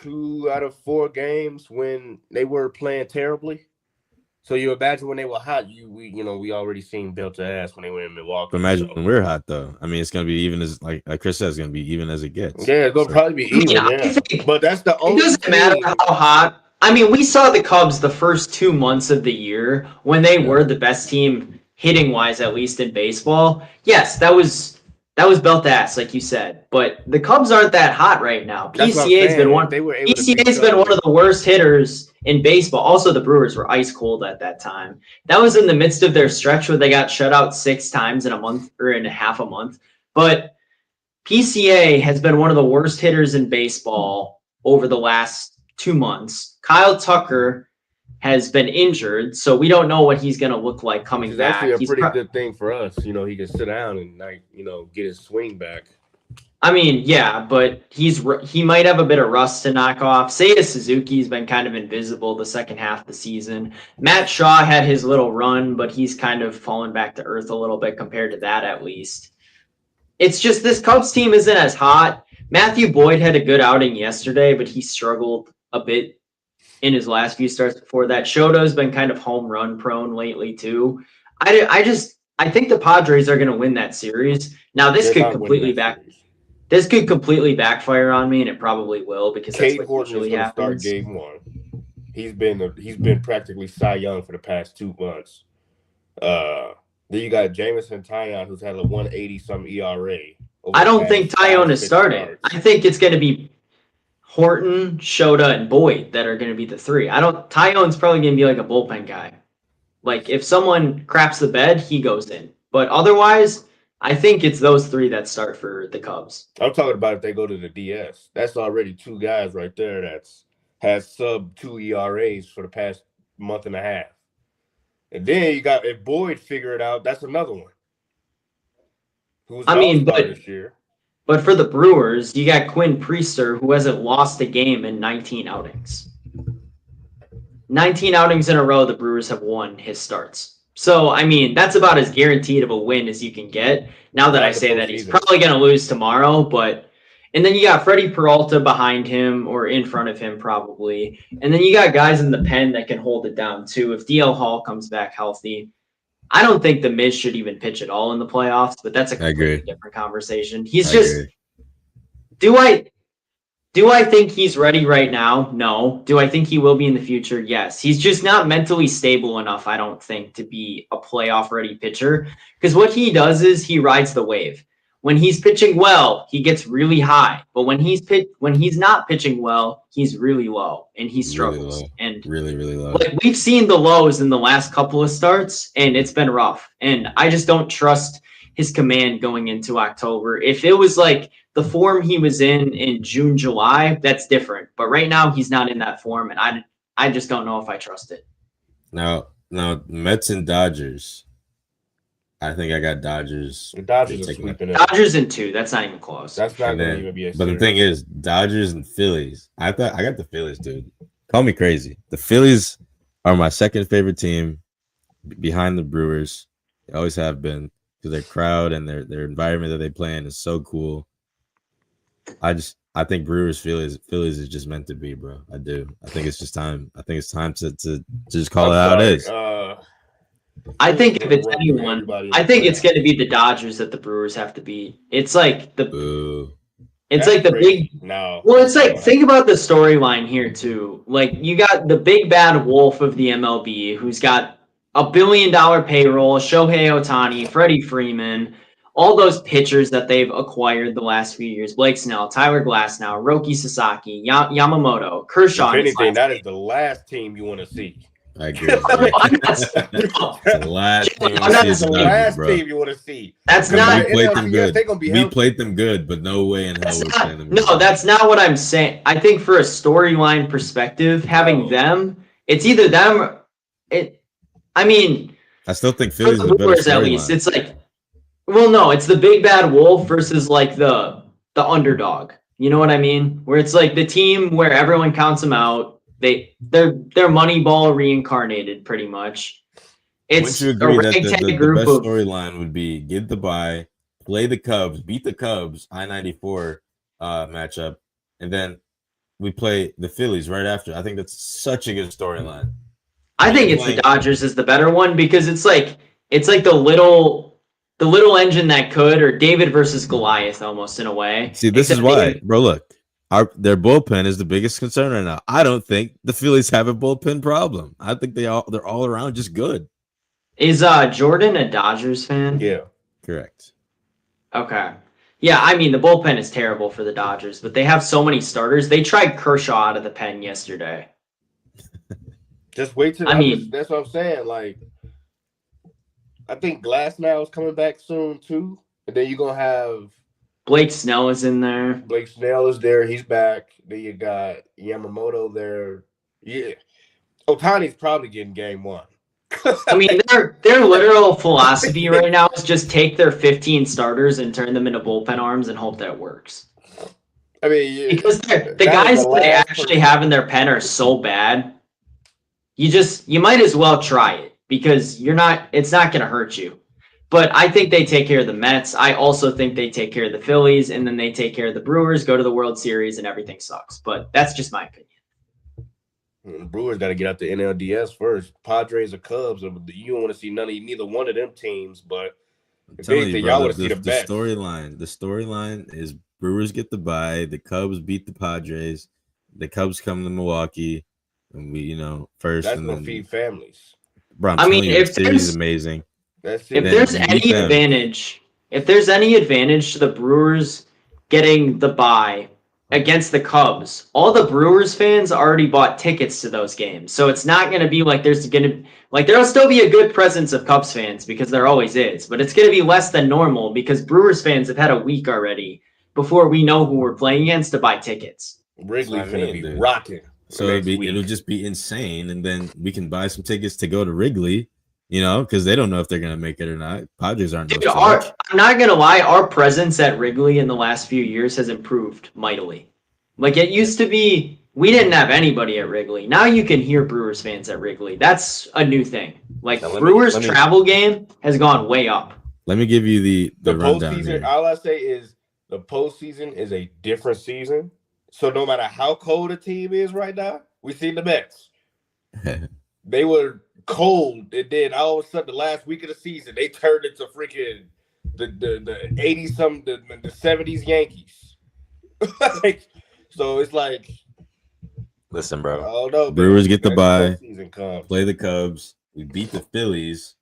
2 out of 4 games when they were playing terribly. So you imagine when they were hot, we already seen built to ass when they were in Milwaukee. Imagine when we're hot though. I mean, it's gonna be even as like Chris says, it's gonna be even as it gets. Yeah, it's gonna probably be even. Yeah. But that's the only. It doesn't matter how hot. I mean, we saw the Cubs the first 2 months of the year when they were the best team hitting wise, at least in baseball. Yes, that was belt ass, like you said. But the Cubs aren't that hot right now. PCA's been one of the worst hitters in baseball. Also, the Brewers were ice cold at that time. That was in the midst of their stretch where they got shut out 6 times in a month or in a half a month. But PCA has been one of the worst hitters in baseball over the last 2 months. Kyle Tucker has been injured, so we don't know what he's going to look like coming back. That's actually a pretty good thing for us. You know, he can sit down and get his swing back. I mean, yeah, but he might have a bit of rust to knock off. Seiya Suzuki's been kind of invisible the second half of the season. Matt Shaw had his little run, but he's kind of fallen back to earth a little bit compared to that, at least. It's just this Cubs team isn't as hot. Matthew Boyd had a good outing yesterday, but he struggled a bit in his last few starts before that. Shoto's been kind of home run prone lately too. I think the Padres are going to win that series. Now this could completely backfire on me, and it probably will because Cade that's what Horton usually happens. Start game 1. He's been practically Cy Young for the past 2 months. Then you got Jameson Taillon, who's had a 180-something ERA. I don't think Taillon is starting. I think it's going to be Horton, Shota, and Boyd that are going to be the 3. Taillon's probably going to be like a bullpen guy. Like if someone craps the bed, he goes in. But otherwise, I think it's those 3 that start for the Cubs. I'm talking about if they go to the DS. That's already 2 guys right there that's has sub 2 ERAs for the past month and a half. And then you got, if Boyd figure it out, that's another one. This year. But for the Brewers, you got Quinn Priester, who hasn't lost a game in 19 outings. 19 outings in a row, the Brewers have won his starts. So, I mean, that's about as guaranteed of a win as you can get. Now that I say that, he's probably going to lose tomorrow, but And then you got Freddie Peralta behind him or in front of him probably. And then you got guys in the pen that can hold it down too. If DL Hall comes back healthy, I don't think the Miz should even pitch at all in the playoffs, but that's a completely different conversation. Do I think he's ready right now? No. Do I think he will be in the future? Yes. He's just not mentally stable enough, I don't think, to be a playoff ready pitcher. Because what he does is he rides the wave. When he's pitching well, he gets really high. But when he's not pitching well, he's really low and he struggles. Really low. Like we've seen the lows in the last couple of starts, and it's been rough. And I just don't trust his command going into October. If it was like the form he was in June, July, that's different. But right now he's not in that form, and I just don't know if I trust it. Now Mets and Dodgers. I think I got Dodgers. The Dodgers are sweeping it. Dodgers in 2. That's not even close. That's not going to even be a series. But the thing is, Dodgers and Phillies. I got the Phillies, dude. Call me crazy. The Phillies are my second favorite team behind the Brewers. They always have been because their crowd and their environment that they play in is so cool. I think Phillies is just meant to be, bro. I do. I think it's just time. I think it's time to just call it how it is. I think if it's anyone, I think it's going to be the Dodgers that the Brewers have to beat. It's like the big. No. Well, it's like think about the storyline here too. Like you got the big bad wolf of the MLB, who's got $1 billion payroll, Shohei Ohtani, Freddie Freeman, all those pitchers that they've acquired the last few years: Blake Snell, Tyler Glasnow, Roki Sasaki, Yamamoto, Kershaw. If anything, that is the last team you want to see. I agree. The last team you want to see. That's not. We played them good. We played them good, but no way in hell we're playing them. No, that's not what I'm saying. I think for a storyline perspective, having them, it's either them. I still think Phillies is a better storyline. At least it's like, well, no, it's the big bad wolf versus like the underdog. You know what I mean? Where it's like the team where everyone counts them out. They're Moneyball reincarnated, pretty much. It's a ragtag group. The best storyline would be get the bye, play the Cubs, beat the Cubs, I-94 matchup, and then we play the Phillies right after. I think that's such a good storyline. I think it's the Dodgers is the better one because it's like the little engine that could, or David versus Goliath almost in a way. See, this is why, bro. Look. Their bullpen is the biggest concern right now. I don't think the Phillies have a bullpen problem. I think they're all around just good. Is Jordan a Dodgers fan? Yeah. Correct. Okay. Yeah, I mean the bullpen is terrible for the Dodgers, but they have so many starters. They tried Kershaw out of the pen yesterday. Just wait till that's what I'm saying. Like, I think Glasnow is coming back soon too, and then you're gonna have. Blake Snell is in there. Blake Snell is there. He's back. Then you got Yamamoto there. Yeah. Ohtani's probably getting game 1. I mean, their literal philosophy right now is just take their 15 starters and turn them into bullpen arms and hope that it works. I mean, because the guys that they actually have in their pen are so bad. You might as well try it because it's not going to hurt you. But I think they take care of the Mets. I also think they take care of the Phillies, and then they take care of the Brewers, go to the World Series, and everything sucks. But that's just my opinion. The Brewers got to get out the NLDS first. Padres or Cubs, you don't want to see neither one of them teams. But if anything, y'all want to see the best. The storyline is Brewers get the bye. The Cubs beat the Padres. The Cubs come to Milwaukee, and we, first. That's going to feed families. Bro, the series is amazing. If there's any advantage to the Brewers getting the bye against the Cubs, all the Brewers fans already bought tickets to those games. So it's not going to be like there'll still be a good presence of Cubs fans because there always is, but it's going to be less than normal because Brewers fans have had a week already before we know who we're playing against to buy tickets. Wrigley's going to be rocking. So it'll just be insane, and then we can buy some tickets to go to Wrigley. Because they don't know if they're going to make it or not. Padres aren't. Dude, I'm not going to lie. Our presence at Wrigley in the last few years has improved mightily. Like it used to be, we didn't have anybody at Wrigley. Now you can hear Brewers fans at Wrigley. That's a new thing. Like Brewers travel game has gone way up. Let me give you the rundown postseason. here. All I say is the postseason is a different season. So no matter how cold a team is right now, we see the Mets. They were cold, and then all of a sudden, the last week of the season, they turned into freaking the 80s, the 70s Yankees. Like, so it's like, Listen, bro. oh no, Brewers get the bye. Season comes. Play the Cubs. We beat the Phillies,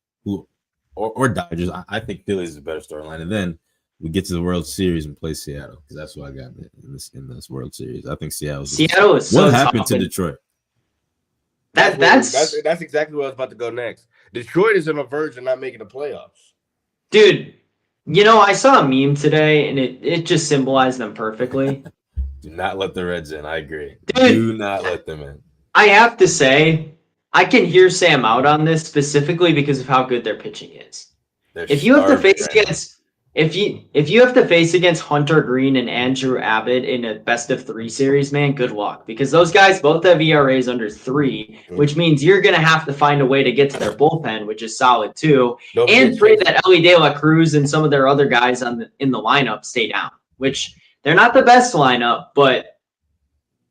or Dodgers. I think Phillies is a better storyline, and then we get to the World Series and play Seattle because that's what I got in this World Series. I think Seattle is so what happened to tough. Detroit? That's exactly where I was about to go next. Detroit is on the verge of not making the playoffs. Dude, I saw a meme today, and it just symbolized them perfectly. Do not let the Reds in. I agree. Dude, do not let them in. I have to say, I can hear Sam out on this specifically because of how good their pitching is. If you have to face against Hunter Green and Andrew Abbott in a best-of-3 series, man, good luck. Because those guys both have ERAs under 3, which means you're going to have to find a way to get to their bullpen, which is solid too, and pray that Ellie De La Cruz and some of their other guys in the lineup stay down, which they're not the best lineup, but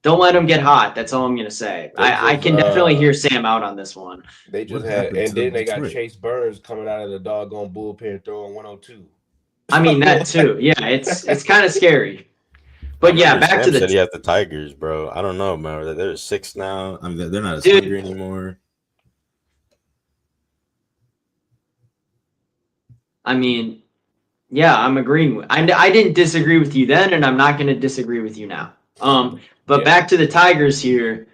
don't let them get hot. That's all I'm going to say. I can definitely hear Sam out on this one. They just had, and then they got Chase Burns coming out of the doggone bullpen throwing 102. I mean, that too. Yeah, it's kind of scary. But yeah, back to the. Said he had the Tigers, bro. I don't know, man. They're 6 now. I mean, they're not as hungry anymore. I mean, yeah, I'm agreeing. I didn't disagree with you then, and I'm not going to disagree with you now. But back to the Tigers here.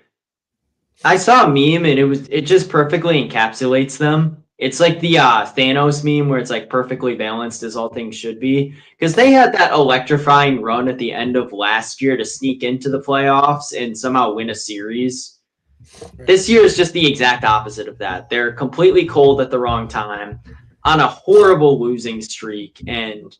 I saw a meme, and it just perfectly encapsulates them. It's like the Thanos meme where it's like perfectly balanced as all things should be. Because they had that electrifying run at the end of last year to sneak into the playoffs and somehow win a series. This year is just the exact opposite of that. They're completely cold at the wrong time on a horrible losing streak. And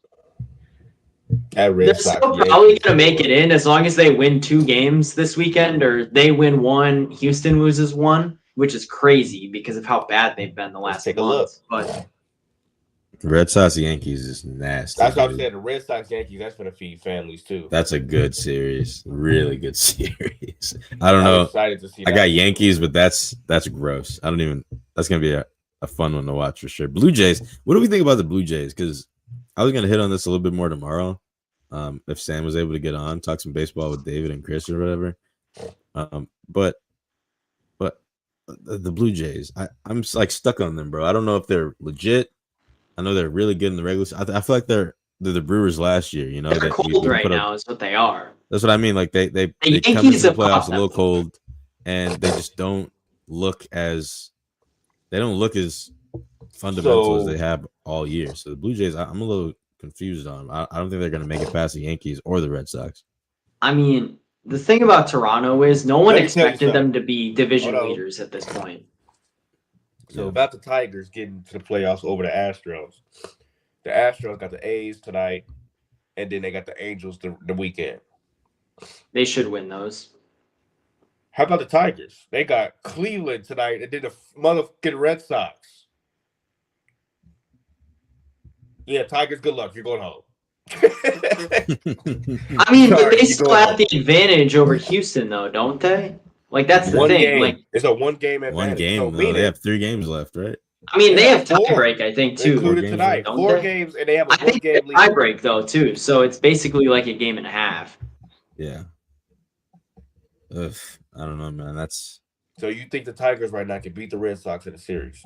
they're still probably going to make it in as long as they win 2 games this weekend, or they win 1, Houston loses 1, which is crazy because of how bad they've been the last month. But Red Sox Yankees is nasty. That's what I'm saying. The Red Sox Yankees, that's going to feed families too. That's a good series. Really good series. I don't know. Excited to see I got Yankees, but that's gross. That's going to be a fun one to watch for sure. Blue Jays. What do we think about the Blue Jays? Because I was going to hit on this a little bit more tomorrow. If Sam was able to get on, talk some baseball with David and Chris or whatever. But the Blue Jays, I'm like stuck on them, bro. I don't know if they're legit. I know they're really good in the regular. I feel like they're the Brewers last year. They're cold right now is what they are. That's what I mean. Like they come into the playoffs a little cold, and they just don't look as fundamental as they have all year. So the Blue Jays, I'm a little confused on. I don't think they're going to make it past the Yankees or the Red Sox. I mean, the thing about Toronto is no one expected them to be division leaders at this point. So about the Tigers getting to the playoffs over the Astros. The Astros got the A's tonight, and then they got the Angels the weekend. They should win those. How about the Tigers? They got Cleveland tonight, and then the motherfucking Red Sox. Yeah, Tigers, good luck. You're going home. I mean, but they still have the advantage over Houston, though, don't they? Like, that's the thing. Game. Like, it's a one-game advantage. 1 game. So they have 3 games left, right? I mean, they have tiebreak, I think, too. Included tonight. 4 games, and they have a 1-game lead. Tiebreak, though, too. So it's basically like a game and a half. Yeah. Ugh, I don't know, man. That's. So you think the Tigers right now can beat the Red Sox in the series?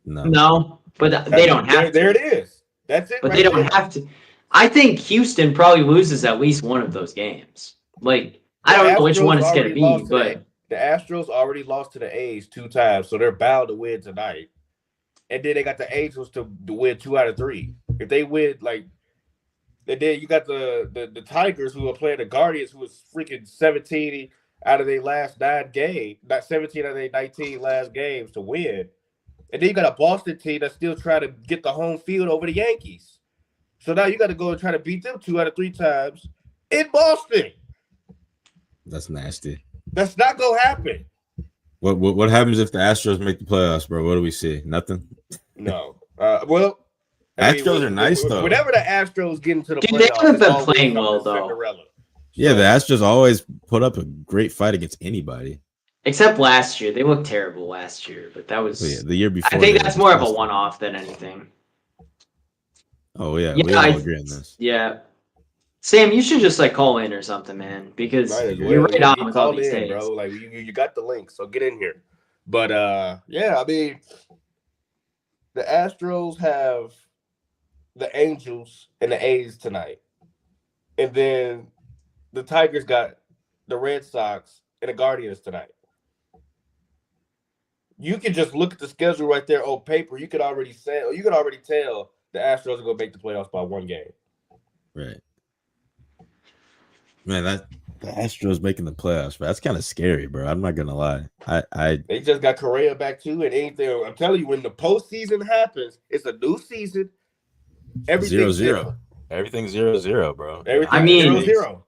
No, but they don't have to. There it is. That's it. But they don't have to. I think Houston probably loses at least one of those games. Like, I don't know which one it's going to be, but the Astros already lost to the A's 2 times, so they're bound to win tonight. And then they got the Angels to win 2 out of 3. If they win, and then you got the Tigers who are playing the Guardians, who was freaking 17 out of their last 9 games, not 17 out of their 19 last games to win. And then you got a Boston team that's still trying to get the home field over the Yankees. So now you got to go and try to beat them 2 out of 3 times in Boston. That's nasty. That's not going to happen. What happens if the Astros make the playoffs, bro? What do we see? Nothing? No. Well, Astros are nice though. Whenever the Astros get into the Dude, they playoffs, haven't been it's always playing well, something though. Cinderella. Yeah, the Astros always put up a great fight against anybody. Except last year. They looked terrible last year, but that was. But yeah, the year before. I think that's more of a one-off than anything. Oh yeah, Yeah, we all agree on this. Yeah. Sam, you should just like call in or something, man, because you're right on with all these things, bro. Like you got the link, so get in here. But yeah, I mean, the Astros have the Angels and the A's tonight, and then the Tigers got the Red Sox and the Guardians tonight. You can just look at the schedule right there on paper. You could already tell the Astros are going to make the playoffs by one game. Right. Man, the Astros making the playoffs, but that's kind of scary, bro. I'm not gonna lie. They just got Correa back too, and anything. I'm telling you, when the postseason happens, it's a new season. Everything's 0-0. Everything's 0-0, bro. Everything's 0-0.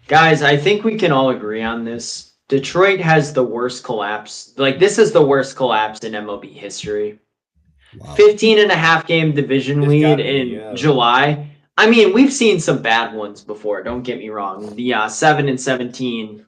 Guys, I think we can all agree on this. Detroit has the worst collapse. Like, this is the worst collapse in MLB history. Wow. 15.5 game division lead in July. I mean, we've seen some bad ones before. Don't get me wrong. The 7-17,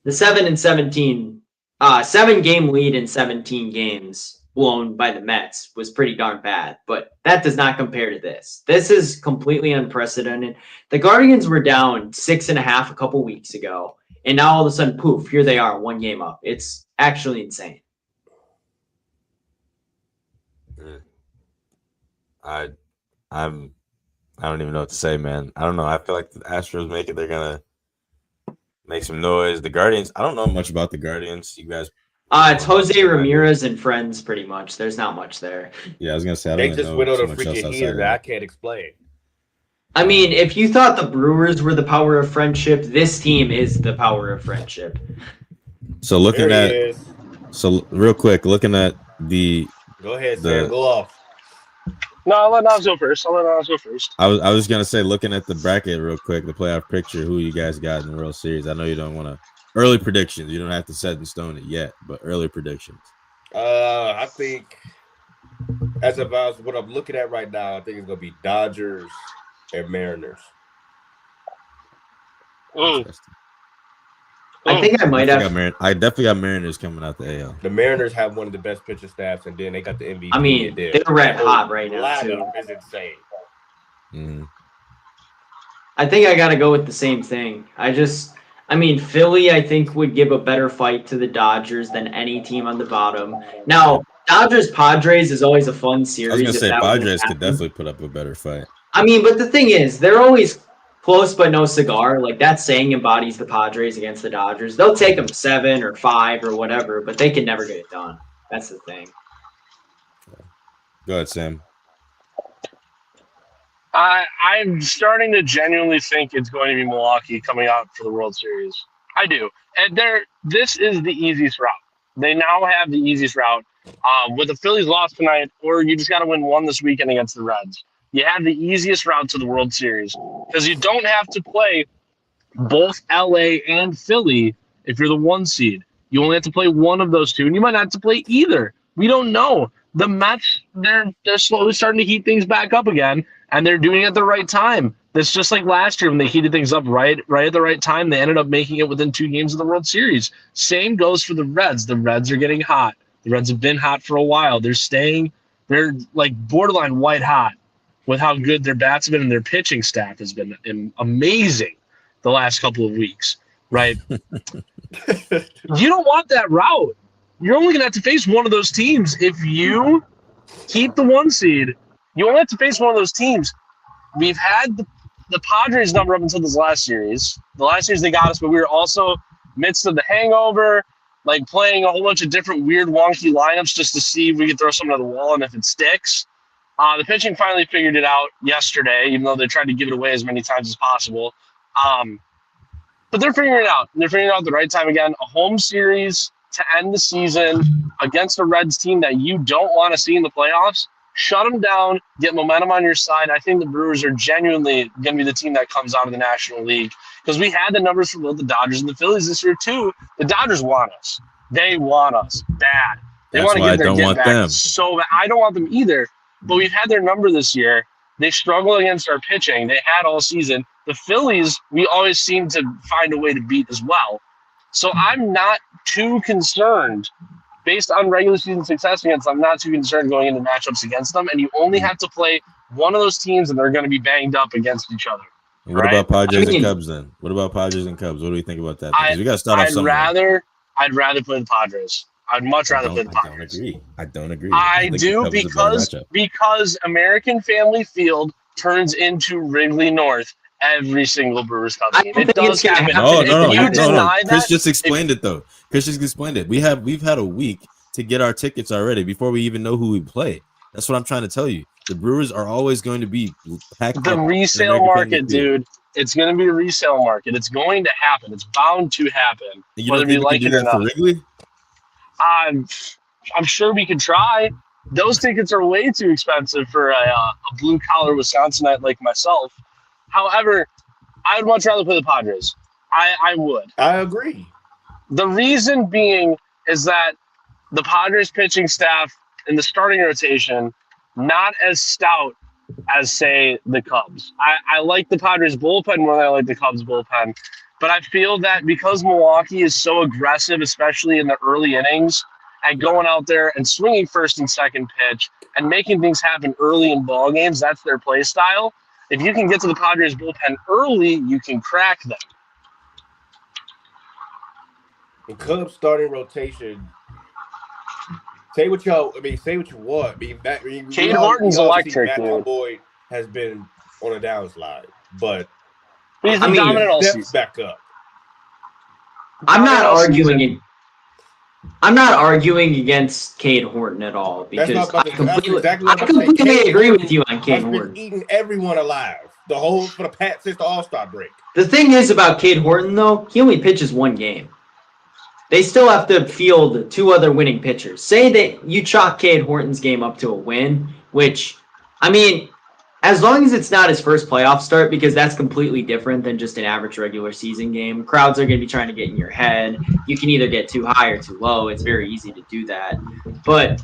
7-game lead in 17 games blown by the Mets was pretty darn bad. But that does not compare to this. This is completely unprecedented. The Guardians were down 6.5 a couple weeks ago, and now all of a sudden, poof, here they are, 1 game up. It's actually insane. I don't even know what to say, man. I don't know. I feel like the Astros make it. They're gonna make some noise. The Guardians. I don't know much about the Guardians. You guys. It's Jose Ramirez and friends, pretty much. There's not much there. Yeah, I was gonna say. They just went on a freaking heater that I can't explain. I mean, if you thought the Brewers were the power of friendship, this team is the power of friendship. So real quick, looking at the. Go ahead, Sam. Go off. No, I'll let Nas go first. I was gonna say, looking at the bracket real quick, the playoff picture, who you guys got in the World Series. I know you don't want to early predictions. You don't have to set in stone it yet, but early predictions. I think as of what I'm looking at right now, I think it's gonna be Dodgers and Mariners. I think I might have. I definitely got Mariners coming out the AL. The Mariners have one of the best pitching staffs, and then they got the MVP. I mean, they're red hot right now too. Is insane. Mm-hmm. I think I got to go with the same thing. I mean, Philly, I think, would give a better fight to the Dodgers than any team on the bottom. Now, Dodgers-Padres is always a fun series. I was going to say, Padres could definitely put up a better fight. I mean, but the thing is, they're always close but no cigar. Like, that saying embodies the Padres against the Dodgers. They'll take them 7 or 5 or whatever, but they can never get it done. That's the thing. Go ahead, Sam. I'm starting to genuinely think it's going to be Milwaukee coming out for the World Series. I do. And this is the easiest route. They now have the easiest route. With the Phillies loss tonight, or you just got to win one this weekend against the Reds. You have the easiest route to the World Series because you don't have to play both LA and Philly if you're the 1 seed. You only have to play one of those two, and you might not have to play either. We don't know. The Mets, they're slowly starting to heat things back up again, and they're doing it at the right time. It's just like last year when they heated things up right at the right time. They ended up making it within 2 games of the World Series. Same goes for the Reds. The Reds are getting hot. The Reds have been hot for a while. They're like borderline white hot with how good their bats have been, and their pitching staff has been amazing the last couple of weeks, right? You don't want that route. You're only going to have to face one of those teams. If you keep the 1 seed, you only have to face one of those teams. We've had the Padres number up until this last series. The last series they got us, but we were also midst of the hangover, like playing a whole bunch of different weird, wonky lineups just to see if we could throw something at the wall and if it sticks. The pitching finally figured it out yesterday, even though they tried to give it away as many times as possible. But they're figuring it out. They're figuring it out at the right time again. A home series to end the season against a Reds team that you don't want to see in the playoffs. Shut them down, get momentum on your side. I think the Brewers are genuinely going to be the team that comes out of the National League because we had the numbers for both the Dodgers and the Phillies this year too. The Dodgers want us. They want us bad. They want to get their get back so bad. I don't want them either. but we've had their number this year. They struggle against our pitching. They had all season. The Phillies, we always seem to find a way to beat as well. So I'm not too concerned. Based on regular season success against them, I'm not too concerned going into matchups against them. And you only have to play one of those teams, and they're going to be banged up against each other. And what about Padres and Cubs then? What about Padres and Cubs? What do we think about that? Because we got to start off somewhere. I'd rather play the Padres. I'd much rather play the Padres. I don't agree. I do because American Family Field turns into Wrigley North every single Brewers Cup game. It does happen. No. Chris just explained it though. Chris just explained it. We've had a week to get our tickets already before we even know who we play. That's what I'm trying to tell you. The Brewers are always going to be packed. The resale market, dude. It's going to be a resale market. It's going to happen. It's bound to happen. Whether we like it or not. I'm sure we could try. Those tickets are way too expensive for a blue-collar Wisconsinite like myself. However, I would much rather play the Padres. I would. I agree. The reason being is that the Padres pitching staff in the starting rotation, not as stout as, say, the Cubs. I like the Padres bullpen more than I like the Cubs bullpen. But I feel that because Milwaukee is so aggressive, especially in the early innings, at going out there and swinging first and second pitch and making things happen early in ball games, that's their play style. If you can get to the Padres bullpen early, you can crack them. The Cubs starting rotation. Say what you want. Cade Horton's electric. Matthew Boyd has been on a downslide, but he's been dominant all season. Back up. I'm not arguing against Cade Horton at all because I completely agree with you on Cade Horton. Eating everyone alive for the Pats since the All-Star break. The thing is about Cade Horton though, he only pitches one game. They still have to field two other winning pitchers. Say that you chalk Cade Horton's game up to a win, which, I mean, as long as it's not his first playoff start, because that's completely different than just an average regular season game. Crowds are going to be trying to get in your head. You can either get too high or too low. It's very easy to do that. But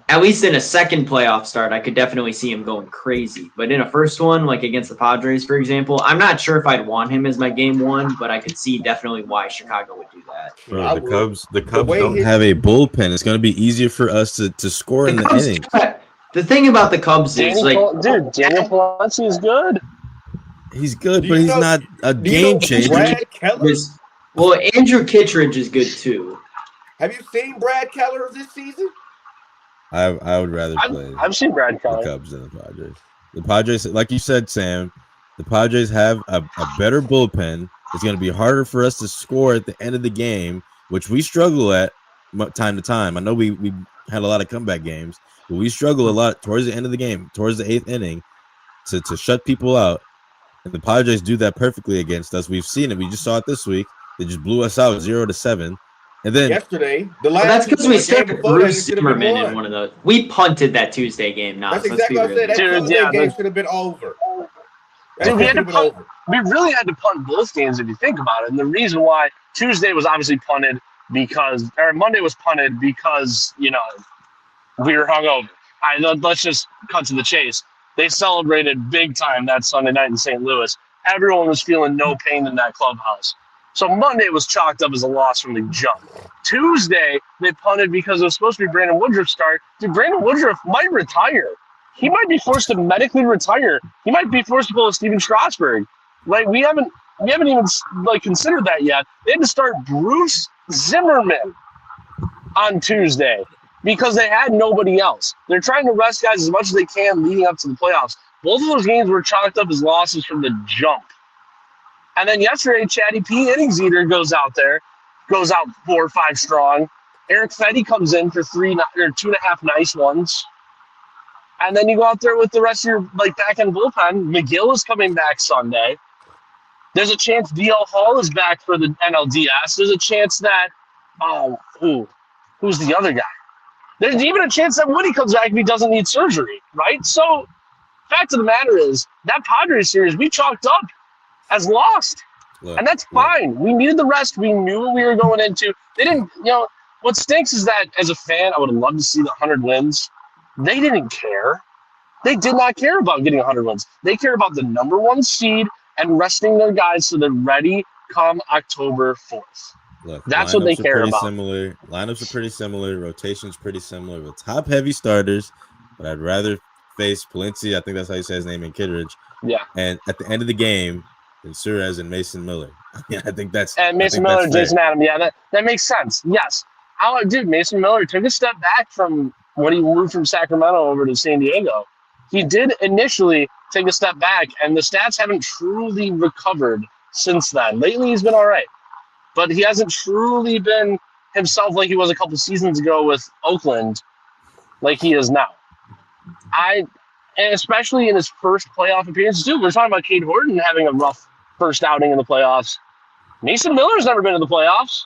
at least in a second playoff start, I could definitely see him going crazy. But in a first one, like against the Padres, for example, I'm not sure if I'd want him as my game one, but I could see definitely why Chicago would do that. Bro, the Cubs don't have a bullpen. It's going to be easier for us to score in the inning. The thing about the Cubs is, Daniel Palazzi is good. He's good, but he's not a game changer. Well, Andrew Kittredge is good too. Have you seen Brad Keller this season? I would rather play. I've seen Brad Keller. The Cubs than the Padres. The Padres, like you said, Sam, the Padres have a better bullpen. It's going to be harder for us to score at the end of the game, which we struggle at time to time. I know we had a lot of comeback games, but we struggle a lot towards the end of the game, towards the eighth inning, to shut people out. And the Padres do that perfectly against us. We've seen it. We just saw it this week. They just blew us out 0-7. And then yesterday, that's because we started Bruce Zimmerman in one of those. We punted that Tuesday game. Now that's exactly what I said. That Tuesday game should have been over. Dude, we really had to punt both games if you think about it. And the reason why Tuesday was obviously punted Monday was punted because we were hungover. Let's just cut to the chase. They celebrated big time that Sunday night in St. Louis. Everyone was feeling no pain in that clubhouse. So Monday was chalked up as a loss from the jump. Tuesday, they punted because it was supposed to be Brandon Woodruff's start. Dude, Brandon Woodruff might retire. He might be forced to medically retire. He might be forced to pull a Steven Strasburg. Like, we haven't even considered that yet. They had to start Bruce Zimmerman on Tuesday because they had nobody else. They're trying to rest guys as much as they can leading up to the playoffs. Both of those games were chalked up as losses from the jump. And then yesterday, Chatty P. Innings Eater goes out 4 or 5 strong. Eric Fetty comes in for 2.5 nice ones. And then you go out there with the rest of your back end bullpen. McGill is coming back Sunday. There's a chance DL Hall is back for the NLDS. There's a chance that who's the other guy? There's even a chance that Woody comes back if he doesn't need surgery, right? So, fact of the matter is that Padres series we chalked up as lost. And that's fine. We needed the rest. We knew what we were going into. They didn't, what stinks is that as a fan, I would have loved to see the 100 wins. They didn't care. They did not care about getting 100 wins. They care about the number 1 seed and resting their guys so they're ready come October 4th. Look, That's what they care pretty about. Similar. Lineups are pretty similar. Rotation's pretty similar with top-heavy starters, but I'd rather face Palencia, I think that's how you say his name, in Kittredge. Yeah. And at the end of the game, than Suarez and Mason Miller. I think that's and Mason Miller and Jason Adam. Yeah, that makes sense. Yes. Dude, Mason Miller took a step back from when he moved from Sacramento over to San Diego. He did initially take a step back, and the stats haven't truly recovered since then. Lately, he's been all right, but he hasn't truly been himself like he was a couple seasons ago with Oakland, like he is now. And especially in his first playoff appearance, dude, we're talking about Cade Horton having a rough first outing in the playoffs. Mason Miller's never been in the playoffs.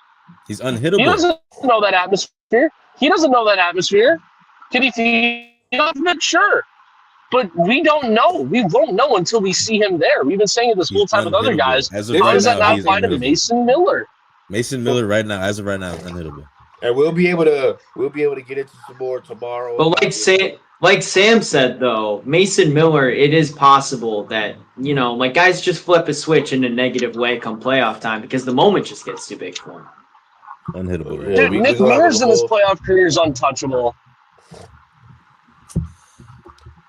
He's unhittable. He doesn't know that atmosphere. Can he feed off of it? Sure. But we don't know. We won't know until we see him there. We've been saying it this whole time with other guys. How does that not apply to Mason Miller? Mason Miller right now, as of right now, is unhittable. And we'll be able to get into some more tomorrow. But like Sam said, though, Mason Miller, it is possible that, like guys just flip a switch in a negative way come playoff time because the moment just gets too big for him. Unhittable, right? Dude, Nick Mears in his playoff career is untouchable.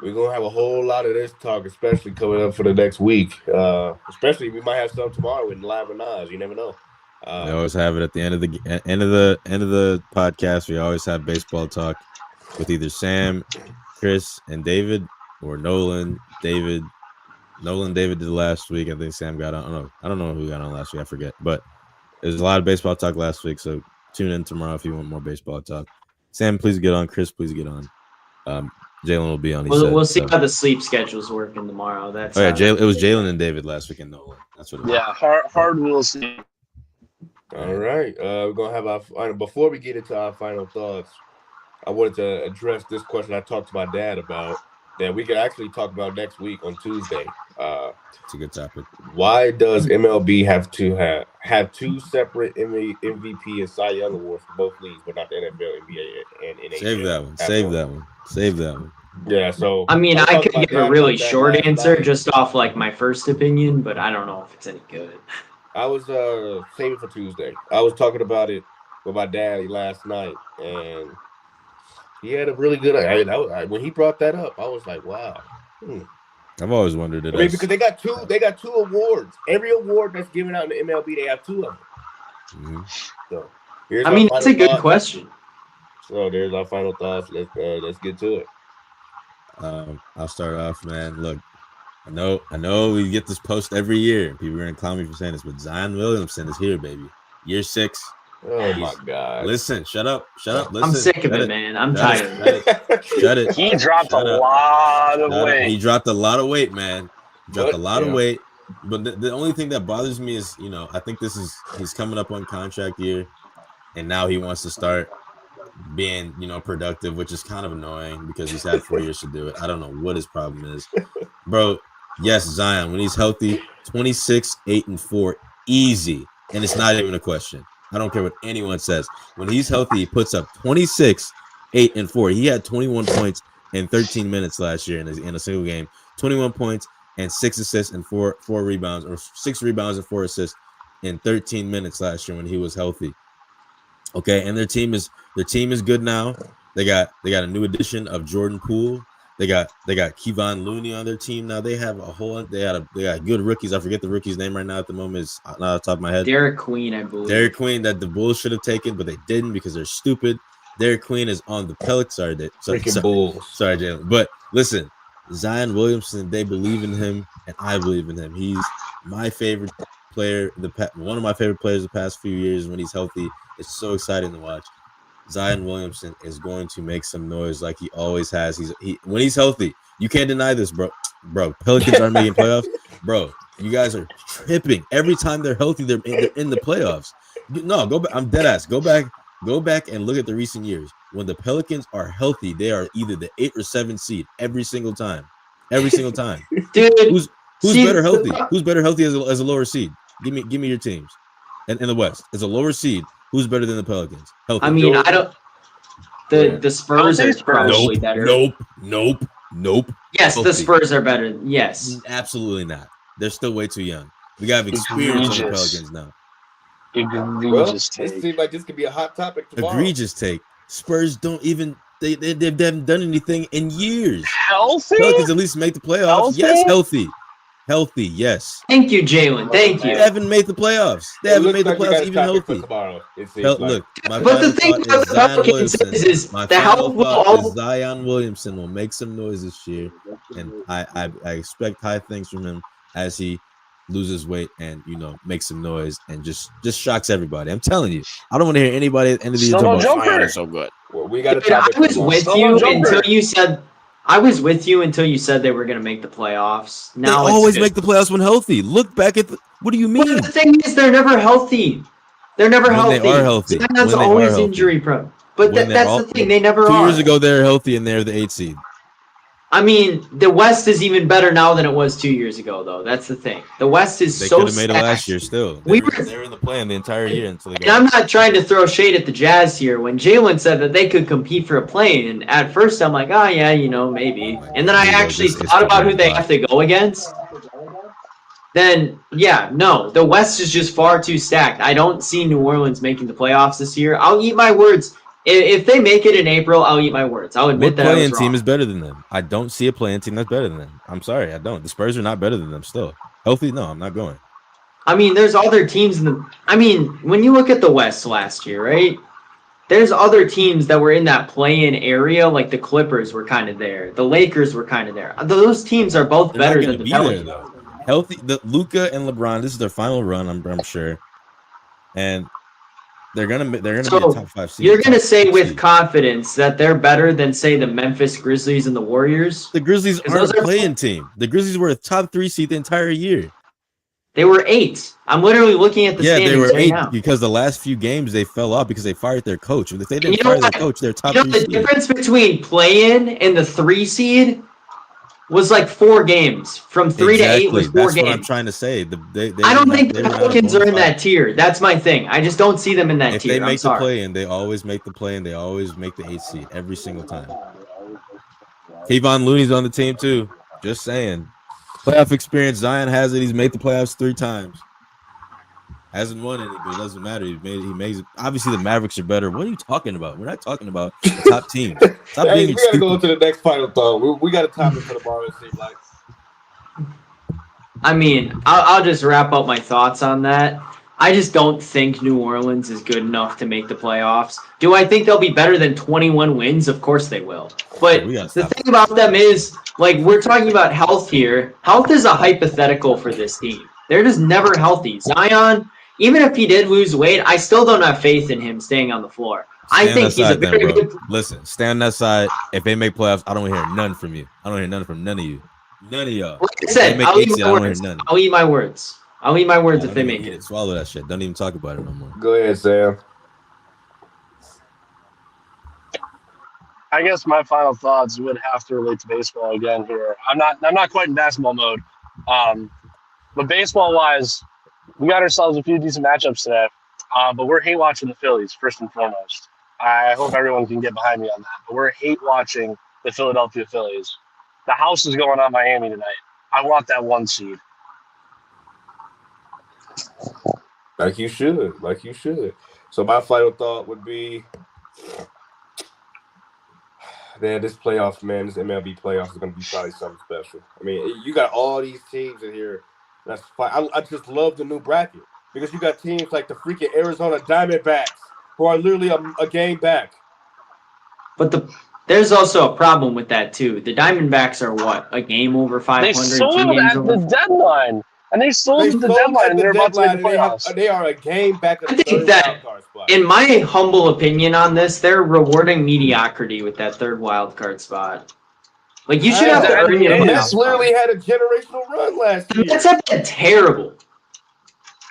We're going to have a whole lot of this talk, especially coming up for the next week. Especially we might have some tomorrow with Live or Nas. You never know. We always have it at the end of the podcast. We always have baseball talk with either Sam, Chris, and David, or Nolan, David. David did last week. I think Sam got on. I don't know who got on last week. I forget. But there's a lot of baseball talk last week, so tune in tomorrow if you want more baseball talk. Sam, please get on. Chris, please get on. Jalen will be on. We'll see how the sleep schedule's working tomorrow. It was Jalen and David last week and Nolan. That's what it was. Yeah, hard we'll see. All right. We're going to have our final. Before we get into our final thoughts, I wanted to address this question I talked to my dad about that we could actually talk about next week on Tuesday. It's a good topic. Why does MLB have to have two separate MVP and Cy Young awards for both leagues, but not the NFL, NBA, and NHL? Save that one. Yeah, so I could give a really short answer just off like my first opinion, but I don't know if it's any good. I was saving for Tuesday. I was talking about it with my dad last night, and he had a really good. When he brought that up, I was like, "Wow." I've always wondered it. Because they got two awards. Every award that's given out in the MLB, they have two of them. Mm-hmm. So, it's a good question. So there's our final thoughts. Let's get to it. I'll start off, man. Look, I know we get this post every year. People are gonna clown me for saying this, but Zion Williamson is here, baby. Year 6. Oh my God! Listen, shut up. Listen, I'm sick of it, man. I'm tired. Shut it. He dropped a lot of weight. He dropped a lot of weight, man. Dropped a lot of weight. But the only thing that bothers me is, I think he's coming up on contract year, and now he wants to start being, productive, which is kind of annoying because he's had 4 years to do it. I don't know what his problem is, bro. Yes, Zion, when he's healthy, 26, 8, and 4, easy, and it's not even a question. I don't care what anyone says. When he's healthy, he puts up 26, 8, and 4. He had 21 points in 13 minutes last year in a single game. 21 points and 6 assists and 4 rebounds, or 6 rebounds and 4 assists in 13 minutes last year when he was healthy. Okay, and their team is good now. They got a new addition of Jordan Poole. They got Kevon Looney on their team now. They have they got good rookies. I forget the rookie's name right now at the moment. It's not off the top of my head. Derek Queen, I believe. Derek Queen that the Bulls should have taken, but they didn't because they're stupid. Derek Queen is on the Pelicans. Sorry, Bulls. Sorry, Jalen. But listen, Zion Williamson, they believe in him, and I believe in him. He's my favorite player. One of my favorite players the past few years when he's healthy. It's so exciting to watch. Zion Williamson is going to make some noise like he always has. When he's healthy, you can't deny this, bro. Pelicans aren't making playoffs, bro. You guys are tripping. Every time they're healthy, they're in the playoffs. No, go back. I'm dead ass. Go back and look at the recent years. When the Pelicans are healthy, they are either the 8 or 7 seed every single time. Every single time. Dude, who's better healthy? Who's better healthy as a lower seed? Give me your teams. And in the West, as a lower seed. Who's better than the Pelicans? Healthy. I don't. The Spurs are probably better. Nope. Nope. Yes, the Healthy. Spurs are better. Yes. Absolutely not. They're still way too young. We got experience on the Egregious. Pelicans now. Well, Egregious this take. seems like this could be a hot topic tomorrow. Egregious take. Spurs don't even they haven't done anything in years. Healthy? Pelicans at least make the playoffs. Healthy? Yes, healthy. Yes. Thank you, Jalen. Thank They you. haven't made the playoffs. They It haven't looks made the like we playoffs got a even topic for healthy. tomorrow. It seems like. Look, my But the final thing thought about is the Zion Pelicans Williamson. is My the final health will thought all. is Zion Williamson will make some noise this year, and I expect high things from him as he loses weight and makes some noise and just shocks everybody. I'm telling you, I don't want to hear anybody at the end of the year Still no talking about Joker. Zion is so good. Well, we got a Dude, I topic was tomorrow. with Still you no Joker. until you said. I was with you until you said they were going to make the playoffs. Now They it's always good. make the playoffs when healthy. Look back at what do you But mean? the thing is, they're never healthy. They're never When healthy. they are healthy. Zion's When they are always healthy. injury prone. But When they're that's all- the thing. They never 2 are. years ago, they're healthy and they're the 8th seed. I mean, the West is even better now than it was 2 years ago, though. That's the thing. The West is They so could have made it last stacked. year still. We They were in the plan the entire year until they And I'm got. not trying to throw shade at the Jazz here. When Jalen said that they could compete for a play, and at first I'm like, oh yeah, maybe. And then I actually thought about who they have to go against. Then yeah, no, the West is just far too stacked. I don't see New Orleans making the playoffs this year. I'll eat my words. If they make it in April, I'll eat my words. I'll admit What that I was playing wrong. team is better than them? I don't see a playing team that's better than them. I'm sorry, I don't. The Spurs are not better than them still. Healthy? No, I'm not going. I mean, there's other teams in the. I mean, when you look at the West last year, right? There's other teams that were in that play-in area, like the Clippers were kind of there. The Lakers were kind of there. Those teams are both They're not better gonna than the be there Pelicans. though. Healthy, the Luka and LeBron. This is their final run. I'm sure, and they're gonna be a So, top 5 seed. You're gonna top say 6 with seed. confidence that they're better than, say, the Memphis Grizzlies and the Warriors? The Grizzlies 'Cause aren't those a are- playing team. The Grizzlies were a top 3 seed the entire year. They were 8. I'm literally looking at the Yeah, standings they were right 8 now. because the last few games they fell off because they fired their coach. If they didn't You know fire their what? coach, they're top You know 3 the seed. difference between play-in and the 3 seed was like 4 games. From 3 to 8 was 4 That's what I'm games. trying to say. I don't think they the were not a Pelicans are in bona fide- that tier. That's my thing. I just don't see them in that If tier. they I'm make the sorry. play in, they always make the play and they always make the 8th seed every single time. Kevon Looney's on the team too. Just saying. Playoff experience. Zion has it. He's made the playoffs 3 times. Hasn't won any, but it doesn't matter. He makes it. Obviously, the Mavericks are better. What are you talking about? We're not talking about the top teams. Stop Hey, being we gotta go stupid. to the next final thought. We got a topic for tomorrow. It seems like. I mean, I'll just wrap up my thoughts on that. I just don't think New Orleans is good enough to make the playoffs. Do I think they'll be better than 21 wins? Of course they will. But We gotta the stop. thing about them is, like, we're talking about health here. Health is a hypothetical for this team. They're just never healthy. Zion, even if he did lose weight, I still don't have faith in him staying on the floor. I Stay on think that he's a side then, very bro. good. Listen, stay on that side. If they make playoffs, I don't hear none from you. I don't hear none from none of you. None of y'all. Like I said, They make I'll eat 8 seed, my I don't hear words. none. I'll eat my words. I'll eat my words if they Don't make even eat it. Swallow that shit. Don't even talk about it no more. Go ahead, Sam. I guess my final thoughts would have to relate to baseball again here. I'm not quite in basketball mode. But baseball wise, we got ourselves a few decent matchups today. But we're hate watching the Phillies first and foremost. I hope everyone can get behind me on that. But we're hate watching the Philadelphia Phillies. The house is going on Miami tonight. I want that 1 seed. Like you should. Like you should. So my final thought would be, man, this playoffs, man, this MLB playoffs is going to be probably something special. I mean, you got all these teams in here. That's fine. I just love the new bracket because you got teams like the freaking Arizona Diamondbacks who are literally a game back. But there's also a problem with that too. The Diamondbacks are what, a game over 500? They 2 sold games at over? the deadline. And they sold They at the sold deadline at and the they're about to make the deadline, and playoffs. they are a game back of I the think third that- wild card spot. In my humble opinion on this, they're rewarding mediocrity with that 3rd wild card spot. Like you should have to earn your It The is. Mets literally had a generational run last The year. Mets have been terrible.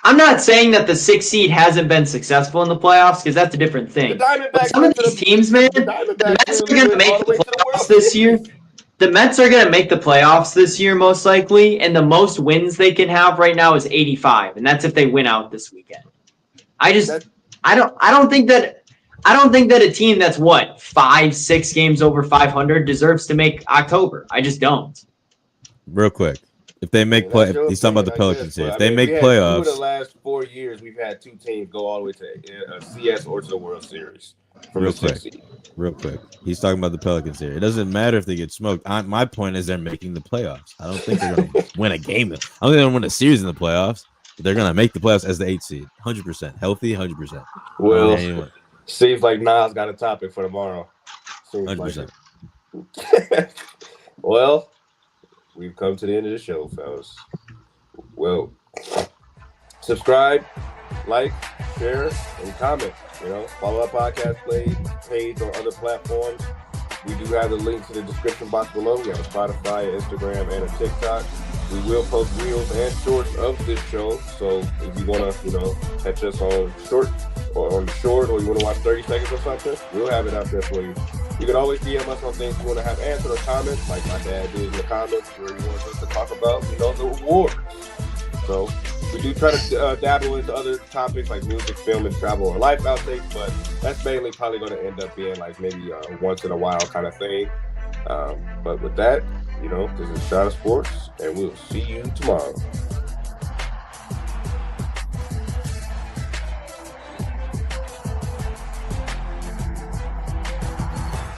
I'm not saying that the 6th seed hasn't been successful in the playoffs because that's a different The thing. Diamondbacks But some of went to these teams, man, the the Diamondbacks Mets are literally going to went all make the way the to the World playoffs this year. Series. The Mets are going to make the playoffs this year, most likely, and the most wins they can have right now is 85, and that's if they win out this weekend. I don't think that. I don't think that a team that's 5-6 games over 500 deserves to make October. I just don't. Real quick, if they make That's your he's talking about the opinion, I Pelicans guess, here. but, If they make we had 2 of the playoffs, last 4 years, we've had 2 teams go all the way to a CS or to the World Series. From Real the 6th quick. seed. real quick, he's talking about the Pelicans here. It doesn't matter if they get smoked. My point is they're making the playoffs. I don't think they're going to win a game. I don't think they're going to win a series in the playoffs. But they're going to make the playoffs as the 8th seed, 100% healthy, 100%. Well, seems like Nas got a topic for tomorrow. Seems 100%. like it. Well, we've come to the end of the show, fellas. Well, subscribe, like, share, and comment. Follow our podcast page on other platforms. We do have the link to the description box below. We have a Spotify, Instagram, and a TikTok. We will post reels and shorts of this show. So if you want to, catch us on short, or you want to watch 30 seconds or something, we'll have it out there for you. You can always DM us on things you want to have answered or comments, like my dad did in the comments, where he wants us to talk about, the awards. So we do try to dabble into other topics like music, film, and travel, or life outtakes, but that's mainly probably going to end up being like maybe a once in a while kind of thing. But with that, this is Shot of Sports, and we'll see you tomorrow.